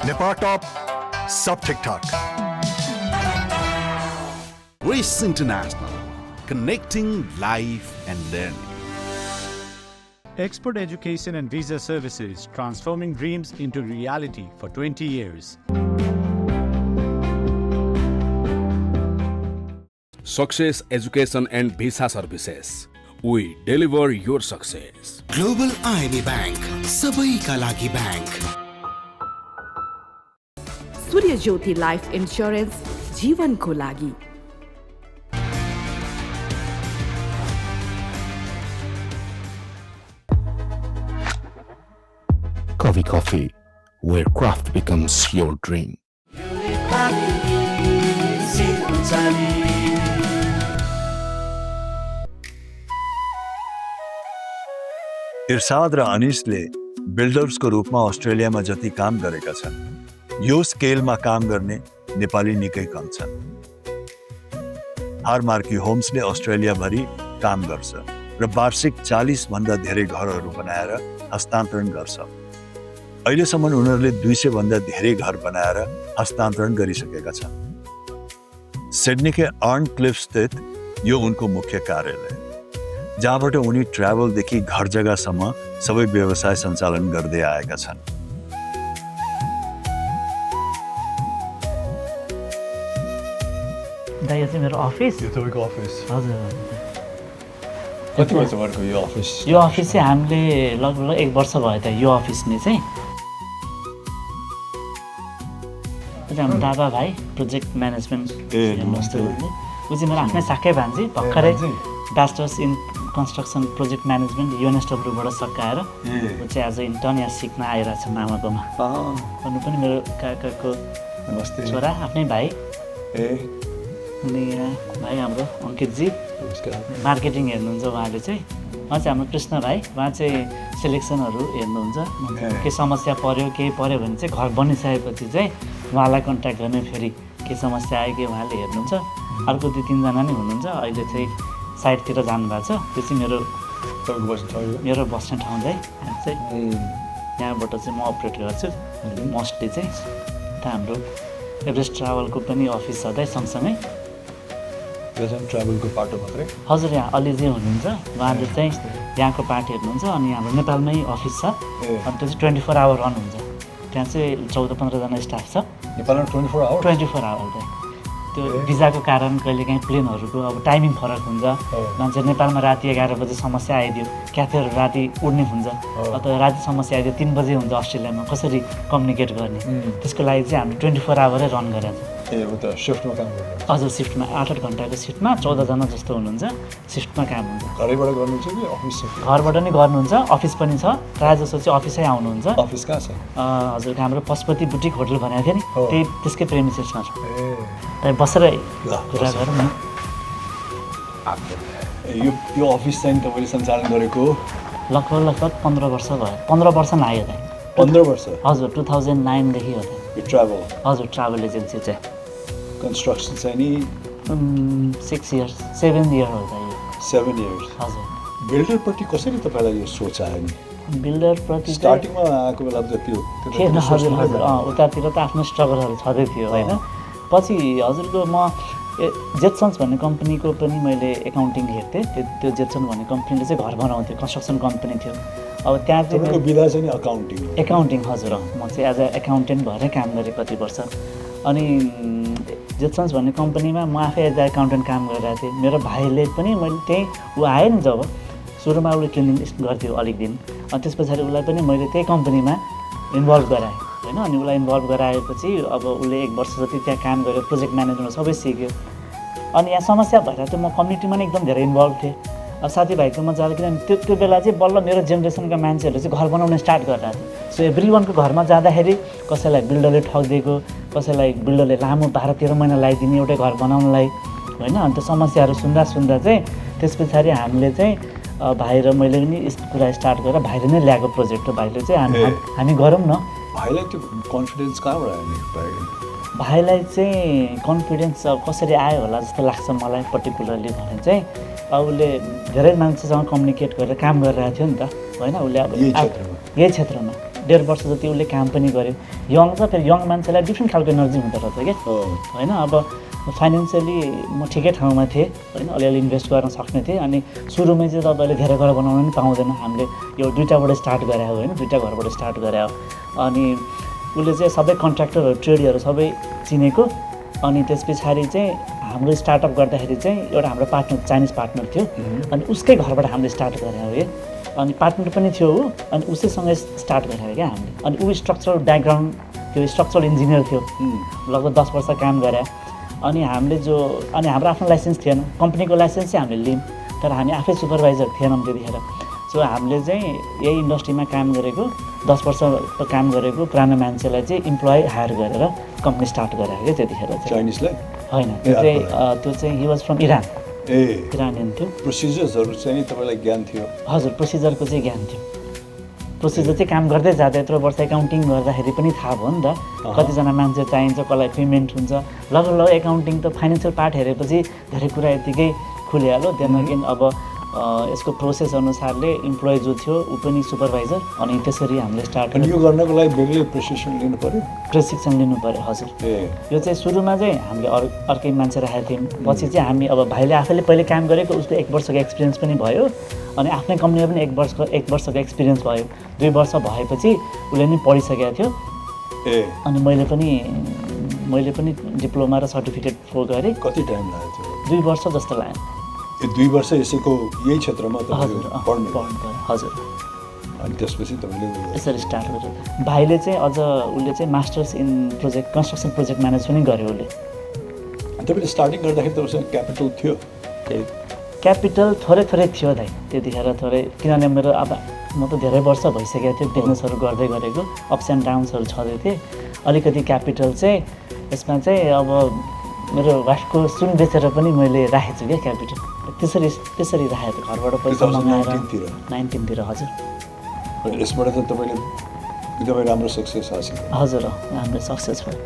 S3: Nepatop, sub TikTok.
S6: Grace International, connecting life and learning.
S7: Expert Education and Visa Services, transforming dreams into reality for 20 years.
S8: Success Education and Visa Services. We deliver your success.
S6: Global IME Bank, Sabai ka lagi bank.
S9: Surya Jyoti life insurance जीवनको लागि
S3: Coffee Coffee, where craft becomes your dream.
S4: Irshad र अनिसले बिल्डर्सको रूपमा अस्ट्रेलियामा जति काम गरेका छन् यो स्केलमा काम गर्ने नेपाली निकै कम छन्। हारमार्की होम्सले अस्ट्रेलियाभरि काम गर्छ र वार्षिक 40 भन्दा धेरै घरहरू बनाएर हस्तान्तरण गर्छ। अहिलेसम्म उनीहरूले 200 भन्दा धेरै घर बनाएर हस्तान्तरण गरिसकेका छन्। सिडनीकै अर्न क्लिफ स्थित यो उनको मुख्य कार्यालय, जहाँबाट उनी ट्राभलदेखि घर जग्गासम्म सबै व्यवसाय सञ्चालन गर्दै आएका छन्।
S1: दाइ यो चाहिँ मेरो अफिस
S2: यो तपाईँको अफिस
S1: हजुर
S2: कति वर्ष भएको यो अफिस
S1: यो अफिस चाहिँ हामीले लगभग 1 वर्ष भयो त यो अफिसले चाहिँ हाम्रो दादा भाइ प्रोजेक्ट म्यानेजमेन्ट हेर्नुहोस् त ऊ चाहिँ मेरो आफ्नै साकै भान्जी भर्खरै bachelors in construction project management युएनएसडब्ल्यूबाट सकाएर ऊ चाहिँ आज इन्टर्न यहाँ सिक्न आइरहेको छ मामाकोमा भन्नु पनि मेरो काकाको छोरा आफ्नै भाइ अनि यहाँ भाइ हाम्रो अङ्कितजी मार्केटिङ हेर्नुहुन्छ उहाँले चाहिँ उहाँ चाहिँ हाम्रो कृष्ण भाइ उहाँ चाहिँ सेलेक्सनहरू हेर्नुहुन्छ के समस्या पऱ्यो केही पऱ्यो भने चाहिँ घर बनिसकेपछि चाहिँ उहाँलाई कन्ट्याक्ट गर्ने फेरि के समस्या आयो कि उहाँले हेर्नुहुन्छ अर्को 2-3 जना नै हुनुहुन्छ अहिले चाहिँ साइडतिर जानुभएको छ त्यो चाहिँ मेरो बस्ने ठाउँ चाहिँ यहाँबाट चाहिँ म अपरेट गर्छु मोस्टली चाहिँ त्यहाँ हाम्रो एभरेस्ट ट्राभलको पनि अफिस छ दाइ सँगसँगै
S2: ट्राभलको पाटो मात्रै
S1: हजुर यहाँ अलिजी हुनुहुन्छ उहाँले चाहिँ यहाँको पार्ट हेर्नुहुन्छ अनि हाम्रो नेपालमै अफिस छ अनि त्यो चाहिँ 24 आवर रन हुन्छ त्यहाँ चाहिँ 14-15 जना स्टाफ छ
S2: नेपालमा 24
S1: आवर चाहिँ त्यो भिजाको कारण कहिलेकाहीँ प्लेनहरूको अब टाइमिङ फरक हुन्छ मान्छे नेपालमा राति 11 बजे समस्या आइदियो क्याफेहरू राति उड्ने हुन्छ अथवा राति समस्या आइदियो 3 बजे हुन्छ अस्ट्रेलियामा कसरी कम्युनिकेट गर्ने त्यसको लागि चाहिँ हामीले 24 आवरै रन गरेको छ
S2: उता सिफ्टमा काम गर्नु
S1: हजुर सिफ्टमा 8 घन्टाको सिफ्टमा 14 जना जस्तो हुनुहुन्छ सिफ्टमा काम हुन्छ
S2: घरैबाट गर्नुहुन्छ कि अफिस
S1: घरबाट नै गर्नुहुन्छ अफिस पनि छ प्रायः जस्तो चाहिँ अफिसै आउनुहुन्छ
S2: अफिस कहाँ छ
S1: हजुर हाम्रो पशुपति बुटिक होटल भनेको थियो नि त्यही त्यसकै प्रेमिसेसमा छ बसेर कुरा गरौँ न
S2: यो अफिस चाहिँ तपाईँले सञ्चालन गरेको
S1: लगभग 15 वर्ष भयो 15 वर्ष लाग्यो त
S2: 15 वर्ष
S1: हजुर 2009 देखि हो त
S2: यो ट्राभल
S1: हजुर ट्राभल एजेन्सी चाहिँ
S2: कन्स्ट्रक्सन चाहिँ नि
S1: 6 इयर्स 7 इयर हो त यो
S2: 7 इयर्स
S1: हजुर
S2: बिल्डरप्रति कसरी तपाईँलाई यो सोच आयो नि
S1: बिल्डरप्रति
S2: स्टार्टिङमा आएको बेला त त्यो
S1: थिएन हजुर उतातिर त आफ्नो स्ट्रगलहरू छँदै थियो होइन पछि हजुरको म जेटसन्स भन्ने कम्पनीको पनि मैले एकाउन्टिङ हेर्थेँ। त्यो जेटसन भन्ने कम्पनीले चाहिँ घर बनाउँथ्यो, कन्स्ट्रक्सन कम्पनी थियो। अब त्यहाँ
S2: तपाईँको विधा चाहिँ अकाउन्टिङ
S1: एकाउन्टिङ हजुर म चाहिँ एज अ एकाउन्टेन्ट भएरै काम गरेँ कति वर्ष। अनि जेटसन्स भन्ने कम्पनीमा म आफै एज अ एकाउन्टेन्ट काम गरिरहेको थिएँ। मेरो भाइले पनि मैले त्यहीँ ऊ आयो नि जब सुरुमा उसले ट्रेनिङ गर्थ्यो अलिक दिन, अनि त्यस पछाडि उसलाई पनि मैले त्यही कम्पनीमा इन्भल्भ गराएँ होइन। अनि उसलाई इन्भल्भ गराएपछि अब उसले 1 वर्ष जति त्यहाँ काम गर्यो, प्रोजेक्ट म्यानेजमेन्ट सबै सिक्यो। अनि यहाँ समस्या भएर चाहिँ म कम्युनिटीमा नै एकदम धेरै इन्भल्भ थिएँ। अब साथीभाइकोमा जाँदा किनभने त्यो बेला चाहिँ बल्ल मेरो जेनेरेसनका मान्छेहरूले चाहिँ घर बनाउन स्टार्ट गरिरहेको थियो। सो एभ्री वानको घरमा जाँदाखेरि कसैलाई बिल्डरले ठगिदिएको, कसैलाई बिल्डरले लामो 12-13 महिना लगाइदिने एउटै घर बनाउनलाई होइन। अन्त समस्याहरू सुन्दा चाहिँ त्यस पछाडि हामीले चाहिँ भाइ र मैले पनि यस्तो कुरा स्टार्ट गरेर भाइले नै ल्याएको प्रोजेक्ट हो। भाइले चाहिँ हामी गरौँ न।
S2: भाइलाई त्यो कन्फिडेन्स कहाँबाट आयो?
S1: भाइलाई चाहिँ कन्फिडेन्स अब कसरी आयो होला जस्तो लाग्छ मलाई पर्टिकुलरली भने चाहिँ उसले धेरै मान्छेसँग कम्युनिकेट गरेर काम गरिरहेको थियो नि त होइन। उसले अब यही क्षेत्रमा 1.5 वर्ष जति उसले काम पनि गर्यो। यङ छ, फेरि यङ मान्छेलाई डिफ्रेन्ट खालको एनर्जी हुँदो रहेछ क्या होइन। अब फाइनेन्सियली म ठिकै ठाउँमा थिएँ होइन, अलिअलि इन्भेस्ट गर्न सक्ने थिएँ। अनि सुरुमै चाहिँ तपाईँले धेरै घर बनाउन पनि पाउँदैन। हामीले यो 2टाबाट स्टार्ट गरे हो होइन, 2टा घरबाट स्टार्ट गरे हो। अनि उसले चाहिँ सबै कन्ट्र्याक्टरहरू ट्रेडीहरू सबै चिनेको। अनि त्यस पछाडि चाहिँ हाम्रो स्टार्टअप गर्दाखेरि चाहिँ एउटा हाम्रो पार्टनर चाइनिज पार्टनर थियो, अनि उसकै घरबाट हामीले स्टार्ट गरे हो है। अनि पार्टनर पनि थियो ऊ, अनि उसैसँगै स्टार्ट गरे क्या हामीले। अनि ऊ स्ट्रक्चरल ब्याकग्राउन्ड त्यो स्ट्रक्चरल इन्जिनियर थियो, लगभग 10 वर्ष काम गरे। अनि हामीले अनि हाम्रो आफ्नो लाइसेन्स थिएन, कम्पनीको लाइसेन्स चाहिँ हामीले लियौँ, तर हामी आफै सुपरभाइजर थिएनौँ त्यतिखेर। सो हामीले चाहिँ यही इन्डस्ट्रीमा काम गरेको 10 वर्ष काम गरेको पुरानो मान्छेलाई चाहिँ इम्प्लोइ हायर गरेर कम्पनी स्टार्ट गरेको क्या त्यतिखेर चाहिँ।
S2: चाइनिजलाई
S1: होइन, त्यो चाहिँ he was from Iran, Iranian थियो।
S2: प्रोसिजर्सहरू चाहिँ तपाईँलाई ज्ञान थियो?
S1: हजुर, प्रोसिजरको चाहिँ ज्ञान थियो। प्रोसिजर चाहिँ काम गर्दै जाँदा यत्रो वर्ष एकाउन्टिङ गर्दाखेरि पनि थाहा भयो नि त कतिजना मान्छे चाहिन्छ, कसलाई पेमेन्ट हुन्छ। लगभग एकाउन्टिङ त फाइनेन्सियल पार्ट हेरेपछि धेरै कुरा यतिकै खुलिहाल्यो। त्यहाँदेखि अब यसको प्रोसेस अनुसारले इम्प्लोइ जो थियो ऊ पनि सुपरभाइजर। अनि त्यसरी हामीले स्टार्ट
S2: यो गर्नको लागि बेग्लै प्रशिक्षण लिनु पऱ्यो?
S1: प्रशिक्षण लिनु पऱ्यो हजुर। यो चाहिँ सुरुमा चाहिँ हामीले अर्कै मान्छे राखेको थियौँ। पछि चाहिँ हामी अब भाइले आफैले पहिले काम गरेको उसको 1 वर्षको एक्सपिरियन्स पनि भयो। अनि आफ्नै कम्पनीमा पनि 1 वर्षको एक्सपिरियन्स भयो। 2 वर्ष भएपछि उसले नि पढिसकेको थियो। अनि मैले पनि डिप्लोमा र सर्टिफिकेट फो गरेँ।
S2: कति टाइम लाग्यो थियो?
S1: 2 वर्ष जस्तो लाग्यो।
S2: 2 वर्ष यसैको यही क्षेत्रमा पढ्नु?
S1: हजुर।
S2: अनि त्यसपछि तपाईँले
S1: यसरी स्टार्ट गरेर भाइले चाहिँ उसले चाहिँ masters in construction project manage पनि गर्यो उसले।
S2: तपाईँले स्टार्टिङ गर्दाखेरि तपाईँसँग क्यापिटल थियो?
S1: क्यापिटल थोरै थियो दाइ त्यतिखेर थोरै, किनभने मेरो अब म त धेरै वर्ष भइसकेको थियो बिजनेसहरू गर्दै गरेको, अप्स एन्ड डाउन्सहरू छँदै थिएँ। अलिकति क्यापिटल चाहिँ यसमा चाहिँ अब मेरो वाइफको सुन बेचेर पनि मैले राखेको छु क्या क्यापिटल। त्यसरी राखेको थिएँ घरबाट पैसा मगाएर 19तिर हजुर।
S2: यसबाट त तपाईँले एकदमै राम्रो सक्सेस हासिल?
S1: हजुर, राम्रो सक्सेस भयो।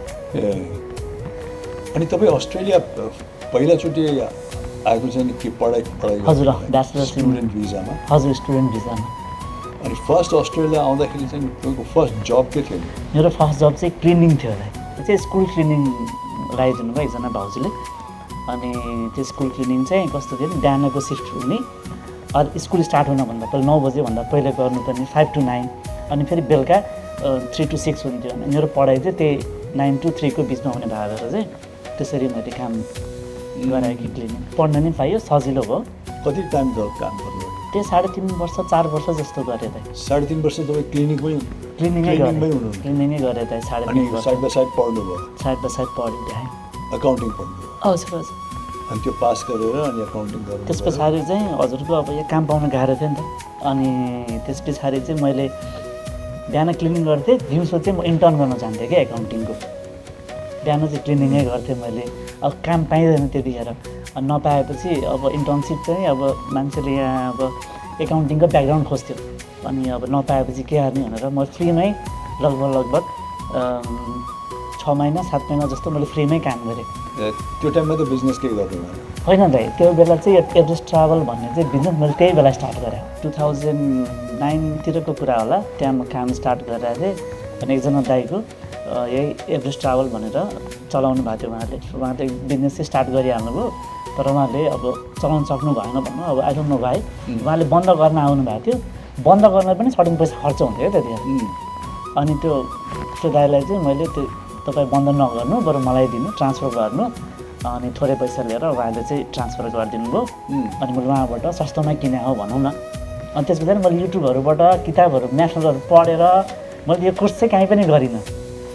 S2: अनि तपाईँ अस्ट्रेलिया पहिलाचोटि आएको चाहिँ के पढाइ?
S1: हजुर, ब्याचलर
S2: स्टुडेन्ट भिजामा?
S1: हजुर, स्टुडेन्ट भिजामा।
S2: अनि फर्स्ट अस्ट्रेलिया आउँदाखेरि चाहिँ तपाईँको फर्स्ट जब के थियो?
S1: मेरो फर्स्ट जब चाहिँ क्लिनिङ थियो होला। त्यो चाहिँ स्कुल क्लिनिङ लगाइदिनु भयो एकजना भाउजूले। अनि त्यो स्कुल क्लिनिङ चाहिँ कस्तो थियो भने बिहानको सिफ्ट हुने, अरू स्कुल स्टार्ट हुनभन्दा पहिले 9 बजेभन्दा पहिले गर्नुपर्ने 5 to 9, अनि फेरि बेलुका 3 to 6 हुन्थ्यो। अनि मेरो पढाइ चाहिँ त्यही 9 to 3 को बिचमा हुने भएर चाहिँ त्यसरी मैले काम गराएँ कि क्लिनिङ। पढ्न नि पाइयो, सजिलो भयो।
S2: कति टाइम काम गर्नु?
S1: त्यही 3.5 वर्ष 4 वर्ष जस्तो गरेँ त।
S2: 3.5 वर्ष तपाईँ क्लिनिङमै हुनु? क्लिनिङै
S1: गरेँ त 3.5 वर्ष।
S2: साइड बाई साइड पढ्नु भयो?
S1: साइड बाई साइड पढेँ,
S2: अकाउन्टिङ पढ्नु?
S1: हजुर हजुर।
S2: अनि त्यो पास गरेर अनि अकाउन्टिङ गर्नु?
S1: त्यस पछाडि चाहिँ हजुरको अब यो काम पाउन गाह्रो थियो नि त। अनि त्यस पछाडि चाहिँ मैले बिहान क्लिनिङ गर्थेँ, दिउँसो चाहिँ म इन्टर्न गर्न जान्थेँ क्या एकाउन्टिङको। बिहान चाहिँ क्लिनिङै गर्थेँ मैले। अब काम पाइँदैन त्यतिखेर। अनि नपाएपछि अब इन्टर्नसिप चाहिँ अब मान्छेले यहाँ अब एकाउन्टिङको ब्याकग्राउन्ड खोज्थ्यो। अनि अब नपाएपछि के गर्ने भनेर म फ्रीमै लगभग 6 महिना 7 महिना जस्तो मैले फ्रीमै काम गरेँ।
S2: त्यो टाइममा त बिजनेस केही गर्नु
S1: होइन दाइ, त्यो बेला चाहिँ एभरेस्ट ट्राभल भन्ने चाहिँ बिजनेस मैले त्यही बेला स्टार्ट गरेँ। 2009 तिरको कुरा होला। त्यहाँ म काम स्टार्ट गरेर थिएँ। अनि एकजना दाइको यही एभरेस्ट ट्राभल भनेर चलाउनु भएको थियो उहाँ त बिजनेस चाहिँ स्टार्ट गरिहाल्नुभयो तर उहाँले अब चलाउन सक्नु भएन भन्नु अब आई डोन्ट नो भाइ उहाँले बन्द गर्न आउनु भएको थियो बन्द गर्न पनि सडन पैसा खर्च हुन्थ्यो त्यतिखेर अनि त्यो दाइलाई चाहिँ मैले त्यो तपाईँ बन्द नगर्नु बरु मलाई दिनु ट्रान्सफर गर्नु अनि थोरै पैसा लिएर उहाँले चाहिँ ट्रान्सफर गरिदिनु भयो अनि मैले उहाँबाट सस्तोमा किने हो भनौँ न अनि त्यस पछाडि मैले युट्युबहरूबाट किताबहरू नेसनलहरू पढेर मैले यो कोर्स चाहिँ कहीँ पनि गरिनँ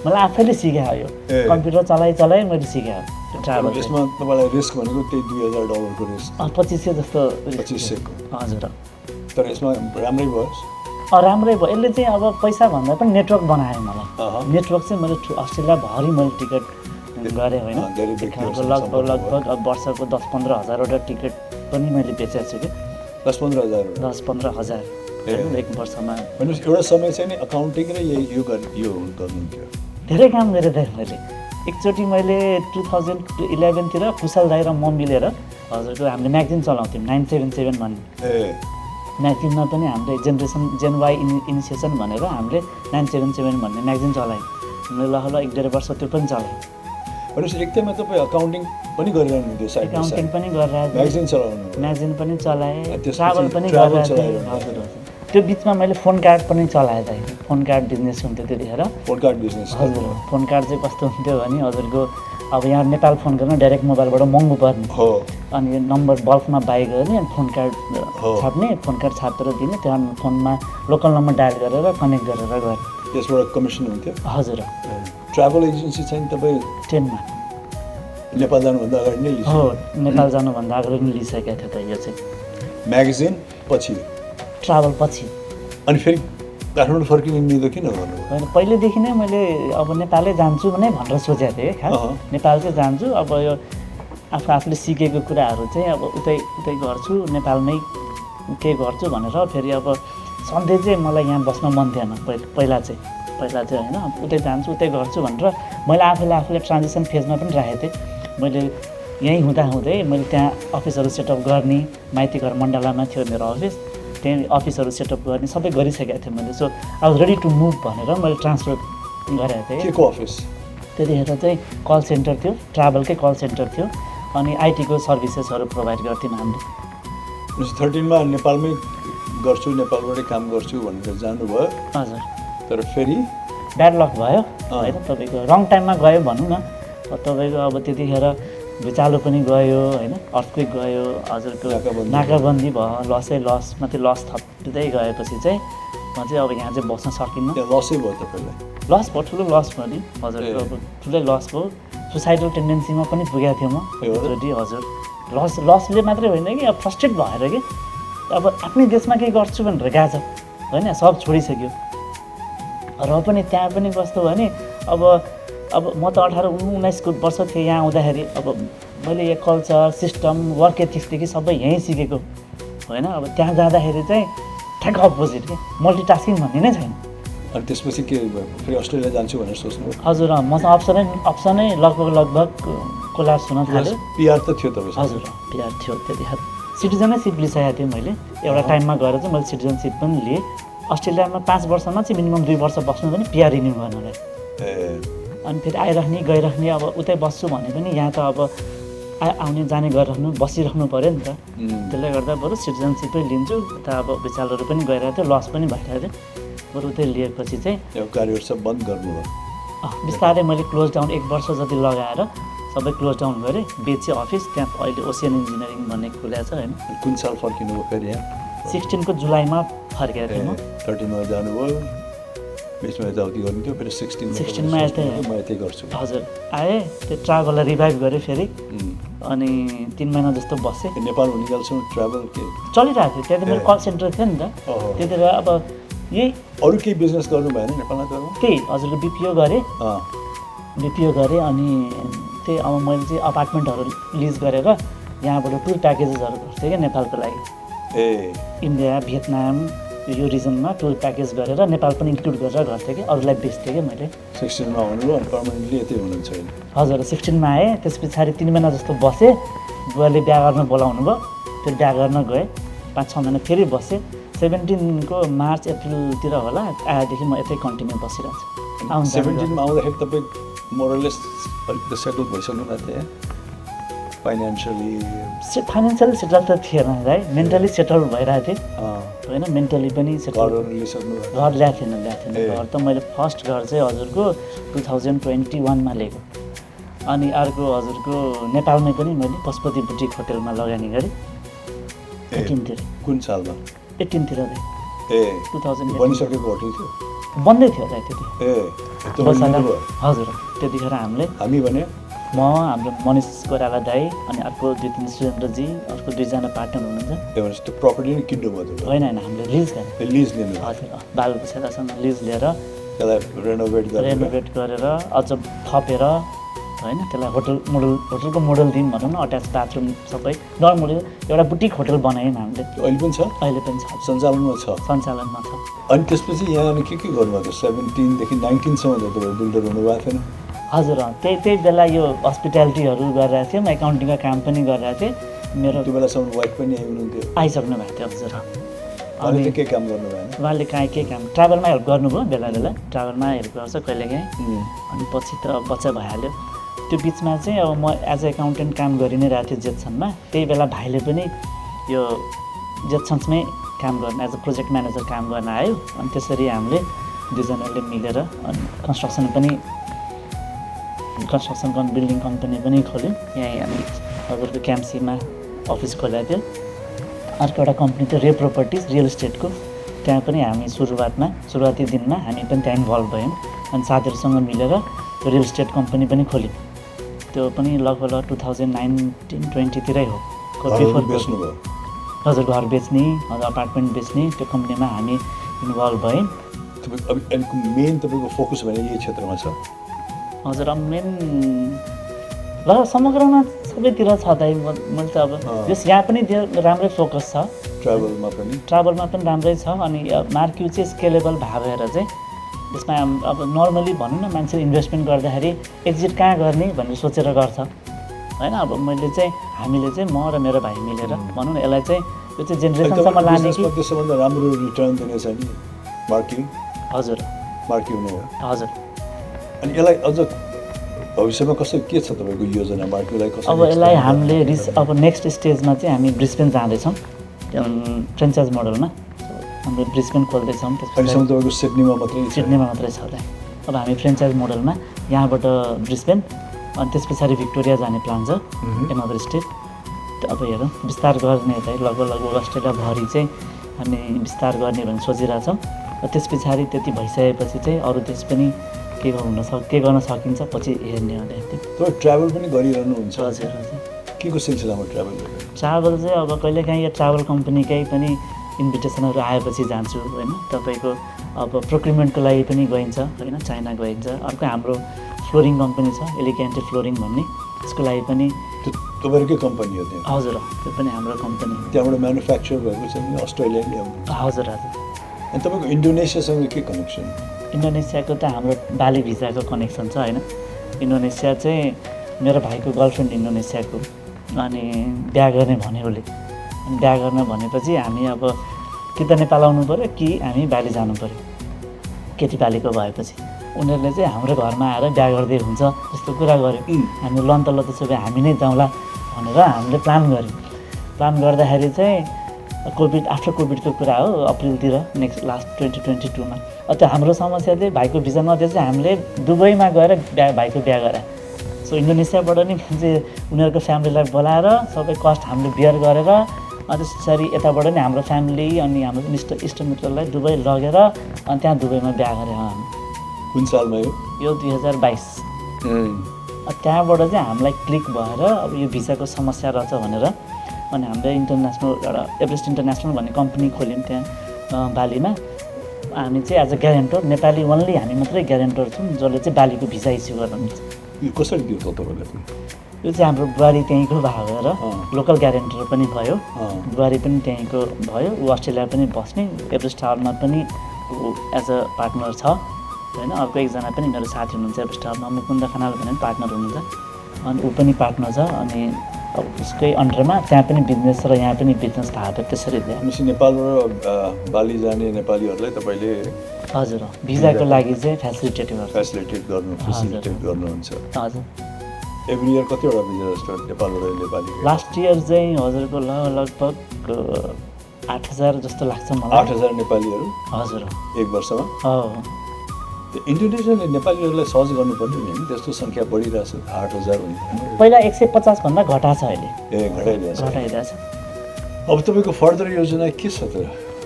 S1: मलाई आफैले सिकेँ यो कम्प्युटर चलाइ मैले सिकेँ ट्राभल
S2: यसमा तपाईँलाई रिस्क भनेको त्यही $2,000 रिस्क
S1: 2500 जस्तो
S2: 2500 को
S1: हजुर
S2: तर यसमा राम्रै भयो
S1: राम्रै भयो यसले चाहिँ अब पैसा भन्दा पनि नेटवर्क बनायो मलाई नेटवर्क चाहिँ मैले अस्ट्रेलियाभरि मैले टिकट गरेँ होइन लगभग अब वर्षको 10-15 हजारवटा टिकट पनि मैले बेचेको छु कि 10-15 हजार एक वर्षमा
S2: एउटा समय चाहिँ नि अकाउन्टिङ र यो गर्नुहुन्थ्यो
S1: धेरै काम गरेँ मैले एकचोटि मैले 2011 कुशल दाइ र म मिलेर हजुरको हामीले म्यागजिन चलाउँथ्यौँ 977 भन्ने म्यागजिनमा पनि हामीले जेन वाई इनिसिएसन भनेर हामीले 977 भन्ने म्यागजिन चलायौँ हामीले ल 1.5 वर्ष त्यो पनि चलायौँ
S2: भनेपछि एकदमै तपाईँ अकाउन्टिङ पनि गरिरहनुहुन्थ्यो
S1: अकाउन्टिङ पनि गरेर म्यागजिन पनि चलाएँ ट्राभल पनि गरेर हजुर त्यो बिचमा मैले फोन कार्ड पनि चलाएँ दाइ फोन कार्ड बिजनेस हुन्थ्यो त्यतिखेर
S2: फोन कार्ड बिजनेस
S1: हजुर फोन कार्ड चाहिँ कस्तो हुन्थ्यो भने हजुरको अब यहाँ नेपाल फोन गर्न डाइरेक्ट मोबाइलबाट महँगो पर्ने अनि नम्बर बल्कमा बाई गर्ने अनि फोन कार्ड छाप्ने फोन कार्ड छापेर दिने त्यहाँ फोनमा लोकल नम्बर डायल गरेर कनेक्ट गरेर गर्ने
S2: त्यसबाट कमिसन हुन्थ्यो
S1: हजुर
S2: ट्राभल एजेन्सी चाहिँ तपाईँ
S1: 10मा
S2: नेपाल जानुभन्दा अगाडि नै लिइसक्यो
S1: हो नेपाल जानुभन्दा अगाडि नै लिइसकेको थियो त यो चाहिँ
S2: म्यागजिन पछि
S1: ट्राभल पछि
S2: अनि फेरि काठमाडौँ फर्किने निदो किन गर्नु
S1: होइन पहिलेदेखि नै मैले अब नेपालै जान्छु भनेर सोचेको थिएँ खास नेपाल चाहिँ जान्छु अब यो आफूले सिकेको कुराहरू चाहिँ अब उतै गर्छु नेपालमै के गर्छु भनेर फेरि अब सधैँ चाहिँ मलाई यहाँ बस्न मन थिएन पहिला चाहिँ होइन उतै जान्छु उतै गर्छु भनेर मैले आफूले ट्रान्जिसन फेजमा पनि राखेको थिएँ मैले यहीँ हुँदै मैले त्यहाँ अफिसहरू सेटअप गर्ने माइती घर मण्डलामा थियो मेरो अफिस त्यहाँ अफिसहरू सेटअप गर्ने सबै गरिसकेको थिएँ मैले so I was ready to move भनेर मैले ट्रान्सफर गरेको थिएँ
S2: के को अफिस
S1: त्यतिखेर चाहिँ कल सेन्टर थियो ट्राभलकै कल सेन्टर थियो अनि आइटीको सर्भिसेसहरू प्रोभाइड गर्थ्यौँ हामीले
S2: 13मा नेपालमै गर्छु नेपालबाटै काम गर्छु भनेर जानुभयो
S1: हजुर
S2: तर फेरि
S1: ब्याड लक भयो होइन तपाईँको रङ टाइममा गयो भनौँ न तपाईँको अब त्यतिखेर भुइँचालो पनि गयो होइन अर्थक्वेक गयो हजुरको नाकाबन्दी भयो लस मात्रै लस थप्दै गएपछि चाहिँ म चाहिँ अब यहाँ चाहिँ बस्न सकिनँ
S2: लसै भयो तपाईँलाई
S1: लस भयो ठुलो लस भयो नि हजुरको अब ठुलै लस भयो सुसाइडल टेन्डेन्सीमा पनि पुगेको थिएँ म एकचोटि हजुर लसले मात्रै होइन कि अब फ्रस्ट्रेट भएर कि अब आफ्नै देशमा केही गर्छु भनेर गएको छ होइन सब छोडिसक्यो र पनि त्यहाँ पनि कस्तो भयो भने अब म त 18-19 वर्ष थिएँ यहाँ आउँदाखेरि अब मैले यो कल्चर सिस्टम वर्क एथिक्सदेखि सबै यहीँ सिकेको होइन अब त्यहाँ जाँदाखेरि चाहिँ ठ्याक्क अपोजिट कि मल्टिटास्किङ भन्ने नै छैन
S2: अनि त्यसपछि के भयो फेरि अस्ट्रेलिया जान्छु भनेर सोच्नु
S1: हजुर मसँग अप्सनै लगभग कोलाप्स हुन थाल्यो
S2: पिआर त थियो तपाईँ
S1: हजुर पिआर थियो त्यतिखेर सिटिजनसिप लिइसकेको थिएँ मैले एउटा टाइममा गएर चाहिँ मैले सिटिजनसिप पनि लिएँ अस्ट्रेलियामा 5 वर्षमा चाहिँ मिनिमम 2 वर्ष बस्नु पनि पिआर रिन्यू गर्नलाई अनि फेरि आइराख्ने गइराख्ने अब उतै बस्छु भने पनि यहाँ त अब आउने जाने गरिराख्नु बसिराख्नु पऱ्यो नि त त्यसले गर्दा बरु सिटिजनसिपै लिन्छु उता अब विचारहरू पनि गइरहेको थियो लस पनि भइरहेको थियो बरु उतै लिएपछि चाहिँ
S2: यो कार्यहरू सब बन्द गर्नुभयो
S1: बिस्तारै मैले क्लोज डाउन 1 वर्ष जति लगाएर सबै क्लोज डाउन गरेँ बेची अफिस त्यहाँ अहिले ओसियन इन्जिनियरिङ भन्ने खुलेको छ होइन
S2: कुन साल फर्किनुभयो फेरि यहाँ
S1: 16 को जुलाईमा फर्केको थिएँ म
S2: 13मा जानुभयो बिचमा यताउति गर्नुहुन्थ्यो फेरि
S1: 16मा
S2: म यतै गर्छु
S1: हजुर आएँ त्यो ट्राभललाई रिभाइभ गरेँ फेरि अनि 3 महिना जस्तो बसेँ
S2: नेपाल हुनेकालसम्म ट्राभल के
S1: चलिरहेको थियो त्यहाँ मेरो कल सेन्टर थियो नि त त्यतिखेर अब यही
S2: अरू केही बिजनेस गर्नु भएन नेपालमा त
S1: त्यही हजुरको बिपिओ गरेँ अनि त्यही अब मैले चाहिँ अपार्टमेन्टहरू लिज गरेर यहाँबाट टुर प्याकेजेसहरू गर्थेँ क्या नेपालको लागि इन्डिया भियतनाम यो रिजनमा टुर प्याकेज गरेर नेपाल पनि इन्क्लुड गरेर गर्थेँ कि अरूलाई बेच्थेँ कि मैले
S2: 16मा आउनुभयो अनि पर्मानेन्टली यतै हुनुहुन्छ
S1: हजुर 16मा आएँ त्यस पछाडि 3 महिना जस्तो बसेँ बुवाले बिहा गर्न बोलाउनु भयो फेरि बिहा गर्न गएँ 5-6 महिना फेरि बसेँ 17 को मार्च एप्रिलतिर होला आएदेखि म यतै कन्टिन्यू बसिरहेको छु।
S2: 17 मा आउँदाखेरि तपाईँ मोरलेस अलिकति सेटल भइसक्नु भएको थियो फाइनेन्सियली?
S1: फाइनेन्सियली सेटल त थिएन है, मेन्टली सेटल भइरहेको थिएँ होइन, मेन्टली पनि सेटल। घर ल्याएको थिएन घर त मैले फर्स्ट घर चाहिँ हजुरको 2021 मा लिएको। अनि अर्को हजुरको नेपालमै पनि मैले पशुपति बुटिक होटलमा लगानी गरेँ 18 तिर।
S2: कुन सालमा?
S1: 18 तिर 2018
S2: बनिसकेको होटल थियो?
S1: बन्दै थियो त्यति।
S2: हजुर
S1: हजुर त्यतिखेर हामी
S2: भने
S1: म हाम्रो मनिष कोइराला दाई अनि अर्को 2-3 सुरेन्द्रजी, अर्को 2जना पार्टनर हुनुहुन्छ।
S2: त्यो प्रपर्टी नै किन्नु भयो?
S1: होइन हामीले लिज गरेँ।
S2: लिज लिनु?
S1: हजुर बाबु पुछेदासँग लिज लिएर
S2: त्यसलाई रेनोभेट
S1: गरेर अझ थपेर होइन त्यसलाई होटलको मोडल दिउँ भनौँ न, अट्याच बाथरुम सबै नर्मली एउटा बुटिक होटल बनायौँ हामीले।
S2: अहिले पनि छ? अहिले पनि छ, सञ्चालनमा छ।
S1: सञ्चालनमा छ।
S2: अनि त्यसपछि यहाँ के गर्नुभएको? 17 देखि 19 सम्म त तपाईँ बिल्डर हुनुभएको थिएन?
S1: हजुर त्यही बेला यो हस्पिटालिटीहरू गरिरहेको थिएँ, म एकाउन्टिङको काम पनि गरिरहेको थिएँ। मेरो
S2: त्यो बेलासम्म वाइफ पनि आइहुनुहुन्थ्यो?
S1: आइसक्नु भएको थियो हजुर।
S2: अनि के काम गर्नु भएन?
S1: उहाँले के काम ट्राभलमा हेल्प गर्नुभयो, बेला ट्राभलमा हेल्प गर्छ कहिलेकाहीँ। अनि पछि त बच्चा भइहाल्यो। त्यो बिचमा चाहिँ अब म एज अ एकाउन्टेन्ट काम गरि नै रहेको थिएँ जेटसनमा। त्यही बेला भाइले पनि यो जेटसन्समै काम गर्न एज अ प्रोजेक्ट म्यानेजर काम गर्न आयो। अनि त्यसरी हामीले दुईजनाले मिलेर अनि कन्स्ट्रक्सन बिल्डिङ कम्पनी पनि खोल्यौँ। यहीँ हामी हजुरको क्याम्सीमा अफिस खोलेको थियो। अर्को एउटा कम्पनी थियो रे प्रोपर्टिज, रियल इस्टेटको। त्यहाँ पनि हामी सुरुवाती दिनमा हामी पनि त्यहाँ इन्भल्भ भयौँ। अनि साथीहरूसँग मिलेर रियल इस्टेट कम्पनी पनि खोल्यौँ। त्यो पनि लगभग 2019-20 तिरै हो। हजुर घर बेच्ने, हजुर अपार्टमेन्ट बेच्ने त्यो कम्पनीमा हामी इन्भल्भ भयौँ।
S2: मेन तपाईँको फोकस भने यही क्षेत्रमा छ?
S1: हजुर मेन समग्रमा सबैतिर छ दाइ। मैले त अब यहाँ पनि राम्रै फोकस छ, ट्राभलमा पनि राम्रै छ। अनि मार्क्यु चाहिँ स्केलेबल भएर चाहिँ यसमा अब नर्मली भनौँ न, मान्छेले इन्भेस्टमेन्ट गर्दाखेरि एक्जिट कहाँ गर्ने भनेर सोचेर गर्छ होइन। अब हामीले चाहिँ म र मेरो भाइ मिलेर भनौँ न यसलाई चाहिँ यो चाहिँ जेनेरेसनसम्म लाने कि
S2: सबभन्दा राम्रो रिटर्न दिने छ नि मार्क्यु?
S1: हजुर
S2: मार्क्यु नै हो।
S1: हजुर।
S2: अनि यसलाई अझ भविष्यमा के छ तपाईँको योजना मार्क्युलाई?
S1: अब यसलाई हामीले अब नेक्स्ट स्टेजमा चाहिँ हामी ब्रिस्बेन जाँदैछौँ फ्रेन्चाइज मोडलमा। हाम्रो ब्रिस्बेन खोल्दैछौँ।
S2: त्यसपछि तपाईँको सिडनीमा
S1: मात्रै छ। अब हामी फ्रेन्चाइज मोडलमा यहाँबाट ब्रिस्बेन अनि त्यस पछाडि भिक्टोरिया जाने प्लान छ, एनदर स्टेट। अब हेरौँ विस्तार गर्ने चाहिँ लगभग अस्ट्रेलियाभरि चाहिँ हामी विस्तार गर्ने भनेर सोचिरहेछौँ। र त्यस पछाडि त्यति भइसकेपछि चाहिँ अरू देश पनि के गर्न सकिन्छ पछि हेर्ने हो।
S2: तपाईँ ट्राभल पनि गरिरहनुहुन्छ?
S1: हजुर।
S2: के को सिलसिलामा ट्राभल
S1: चाहिँ अब कहिलेकाहीँ यो ट्राभल कम्पनीकै पनि इन्भिटेसनहरू आएपछि जान्छु होइन। तपाईँको अब प्रोक्युरमेन्टको लागि पनि गइन्छ होइन, चाइना गइन्छ। अर्को हाम्रो फ्लोरिङ कम्पनी छ एलिगेन्ट फ्लोरिङ भन्ने, त्यसको लागि पनि।
S2: तपाईँहरूकै कम्पनी हो त्यो?
S1: हजुर त्यो पनि हाम्रो कम्पनी।
S2: त्यहाँबाट म्यानुफ्याक्चर भएको छ नि अस्ट्रेलियाले?
S1: हजुर।
S2: अनि तपाईँको इन्डोनेसियासँग के कनेक्सन?
S1: इन्डोनेसियाको त हाम्रो बाली भिजाको कनेक्सन छ होइन। इन्डोनेसिया चाहिँ मेरो भाइको गर्लफ्रेन्ड इन्डोनेसियाको, अनि बिहा गर्ने भन्यो उसले। अनि बिहा गर्न भनेपछि हामी अब कि त नेपाल आउनु पऱ्यो कि हामी बाली जानु पऱ्यो। केटी बालीको भएपछि उनीहरूले चाहिँ हाम्रो घरमा आएर बिहा गर्दै हुन्छ जस्तो कुरा गऱ्यो। हामी ल त्यसो भए हामी नै जाउँला भनेर हामीले प्लान गऱ्यौँ। प्लान गर्दाखेरि चाहिँ आफ्टर कोभिडको कुरा हो, अप्रिलतिर लास्ट 2022मा। त्यो हाम्रो समस्या चाहिँ भाइको भिजा नदिए चाहिँ हामीले दुबईमा गएर भाइको बिहा गरायो। सो इन्डोनेसियाबाट नि उनीहरूको फ्यामिलीलाई बोलाएर सबै कस्ट हामीले बियर गरेर अनि त्यसरी यताबाट नि हाम्रो फ्यामिली अनि हाम्रो इष्टमित्रलाई दुबई लगेर अनि त्यहाँ दुबईमा बिहा गरेँ हामी।
S2: कुन सालमा यो?
S1: 2022। त्यहाँबाट चाहिँ हामीलाई क्लिक भएर अब यो भिसाको समस्या रहेछ भनेर अनि हामीले इन्टरनेसनल एउटा एभरेस्ट इन्टरनेसनल भन्ने कम्पनी खोल्यौँ त्यहाँ बालीमा। हामी चाहिँ as a guarantor, Nepali only हामी मात्रै ग्यारेन्टर छौँ जसले चाहिँ बालीको भिसा इस्यु गर्नुहुन्छ।
S2: कसरी दियो तपाईँलाई?
S1: यो चाहिँ हाम्रो बुहारी त्यहीँको भएर लोकल ग्यारेन्टर पनि भयो, बुहारी पनि त्यहीँको भयो। ऊ अस्ट्रेलिया पनि बस्ने, एभरेस्ट टावरमा पनि एज अ पार्टनर छ होइन। अर्को एकजना पनि मेरो साथी हुनुहुन्छ एभरेस्ट टावरमा, मुकुन्द खनाल भन्ने पार्टनर हुनुहुन्छ। अनि ऊ पनि पार्टनर छ। अनि अब उसकै अन्डरमा त्यहाँ पनि बिजनेस र यहाँ पनि बिजनेस थाहा भयो त्यसरी दिएँ।
S2: भनेपछि नेपालबाट बाली जाने नेपालीहरूलाई तपाईँले
S1: हजुर भिजाको लागि चाहिँ फेसिलिटेट
S2: फेसिलिटेट गर्नुहुन्छ।
S1: हजुर
S2: एभ्री इयर कतिवटा भिजा जस्तो नेपालबाट नेपाली?
S1: लास्ट इयर चाहिँ हजुरको लगभग 8,000 जस्तो लाग्छ मलाई।
S2: 8,000 नेपालीहरू
S1: हजुर
S2: एक वर्षमा?
S1: इन्डोनेसियाले
S2: नेपालीहरूलाई सहज गर्नुपर्ने नि त्यस्तो सङ्ख्या बढिरहेछ 8,000 हुन्छ।
S1: पहिला 150 भन्दा घटाएको छ अहिले।
S2: घटाइरहेछ। अब तपाईँको फर्दर योजना के छ त?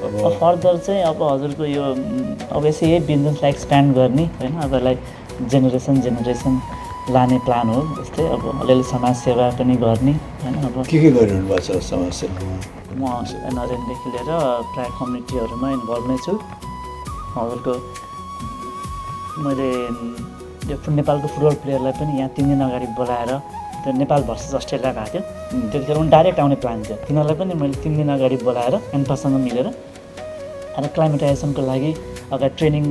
S1: अब फर्दर चाहिँ अब हजुरको यो अब यसै यही बिजनेसलाई एक्सप्यान्ड गर्ने होइन, अब यसलाई जेनेरेसन लाने प्लान हो। जस्तै अब अलिअलि समाज सेवा पनि गर्ने होइन। अब
S2: के गरिरहनु भएको छ समाज सेवा?
S1: म एनआरएनदेखि लिएर प्रायः कम्युनिटीहरूमा इन्भल्भ नै छु। हजुरको मैले यो नेपालको फुटबल प्लेयरलाई पनि यहाँ 3 दिन अगाडि बोलाएर त्यो नेपाल भर्सेस अस्ट्रेलिया गएको थियो, त्यतिखेर पनि डाइरेक्ट आउने प्लान थियो। तिनीहरूलाई पनि मैले 3 दिन अगाडि बोलाएर एन्पासँग मिलेर अनि क्लाइमेटाइजेसनको लागि अगाडि ट्रेनिङ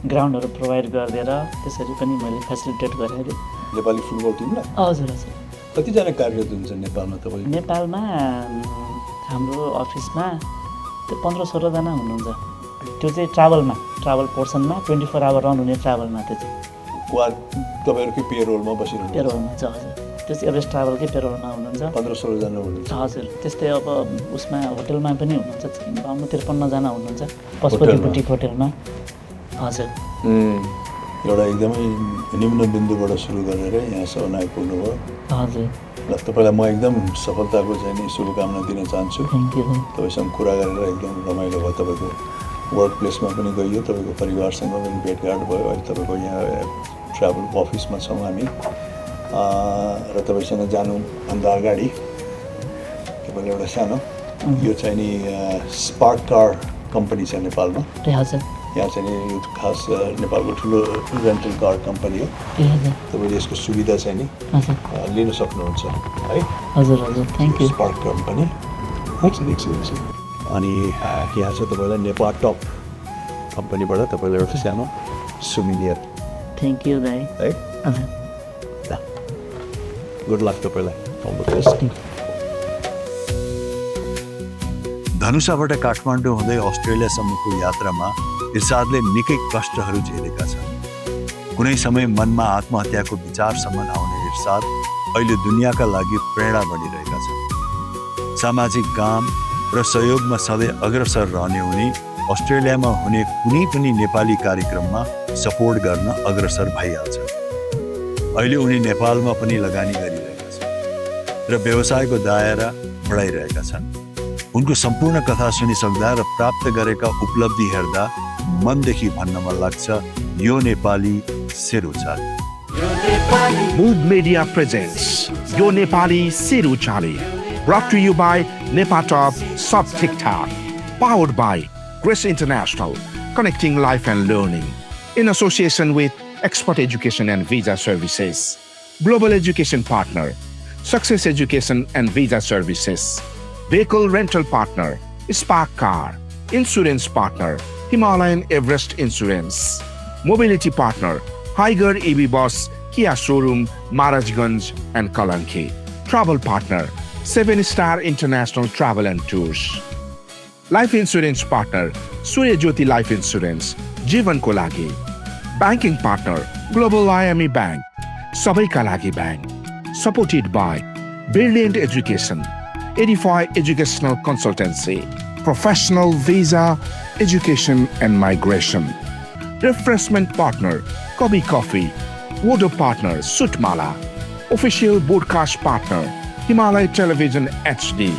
S1: ग्राउन्डहरू प्रोभाइड गरिदिएर त्यसरी पनि मैले फेसिलिटेट गरेँ।
S2: नेपाली फुटबल टिमलाई?
S1: हजुर हजुर।
S2: कतिजना कार्यरत हुन्छ नेपालमा तपाईँ?
S1: नेपालमा हाम्रो अफिसमा त्यो 15-16 जना हुनुहुन्छ। त्यो चाहिँ ट्राभल पोर्सनमा 24 आवर रन हुने ट्राभलमा त्यो चाहिँ
S2: तपाईँहरूकै पेरोलमा बसिरहनु?
S1: पेरोलमा छ हजुर। त्यो चाहिँ एभरेज ट्राभलकै पेरोलमा हुनुहुन्छ।
S2: 15-16 जना हुनुहुन्छ?
S1: हजुर। त्यस्तै अब उसमा होटेलमा पनि हुनुहुन्छ 52-53 जना हुनुहुन्छ पशुपति बुटिक होटेलमा। हजुर।
S2: एउटा एकदमै निम्न बिन्दुबाट सुरु गरेर यहाँसम्म आइपुग्नु भयो।
S1: हजुर।
S2: ल तपाईँलाई म एकदम सफलताको चाहिँ नि शुभकामना दिन चाहन्छु। तपाईँसँग कुरा गरेर एकदम रमाइलो भयो। तपाईँको वर्क प्लेसमा पनि गइयो, तपाईँको परिवारसँग पनि भेटघाट भयो। अहिले तपाईँको यहाँ ट्राभल अफिसमा छौँ हामी र तपाईँसँग जानुभन्दा अगाडि तपाईँले एउटा सानो यो चाहिँ नि स्पार्क कार कम्पनी छ नेपालमा।
S1: हजुर।
S2: यहाँ चाहिँ नि यो खास नेपालको ठुलो रेन्टल कार कम्पनी हो। तपाईँले यसको सुविधा चाहिँ नि लिन सक्नुहुन्छ है।
S1: हजुर हजुर। Thank you.
S2: स्पार्क कम्पनी अनि यहाँ चाहिँ तपाईँलाई नेपाल टप कम्पनीबाट तपाईँलाई एउटा सानो सुमिनियर।
S1: थ्याङ्क यू दाइ
S2: है। गुड लक तपाईँलाई।
S4: धनुषाबाट काठमाडौँ हुँदै अस्ट्रेलियासम्मको यात्रामा इर्सादले निकै कष्टहरू झेलेका छन्। कुनै समय मनमा आत्महत्याको विचारसम्म आउने इर्साद अहिले दुनियाँका लागि प्रेरणा बनिरहेका छन्। सामाजिक काम र सहयोगमा सधैँ अग्रसर रहने उनी अस्ट्रेलियामा हुने कुनै पनि नेपाली कार्यक्रममा सपोर्ट गर्न अग्रसर भइहाल्छन्। अहिले उनी नेपालमा पनि लगानी गरिरहेका छन् र व्यवसायको दायरा बढाइरहेका छन्। उनको सम्पूर्ण कथा सुनिसक्दा र प्राप्त गरेका उपलब्धि हेर्दा मनदेखि भन्न मन लाग्छ, यो नेपाली शिर उचाले।
S3: Mood Media presents Yo Nepali Sir Uchale, brought to you by Nepatop Sub TikTok, powered by Grace International, connecting life and learning, in association with Expert Education and Visa Services, Global Education Partner, Success Education and Visa Services, Vehicle Rental Partner, Spark Car, Insurance Partner, Himalayan Everest Insurance, Mobility Partner, Higer EV Bus, Kia Showroom, Maharajganj and Kalanki. Travel Partner, 7-Star International Travel and Tours. Life Insurance Partner, Surya Jyoti Life Insurance, Jivan ko lagi. Banking Partner, Global IME Bank, Sabai ka lagi Bank. Supported by Brilliant Education, Edify Educational Consultancy, Professional Visa, Education and Migration. Refreshment Partner, Kobi Coffee. Water Partner, Sutmala. Official Broadcast Partner, Himalaya Television HD.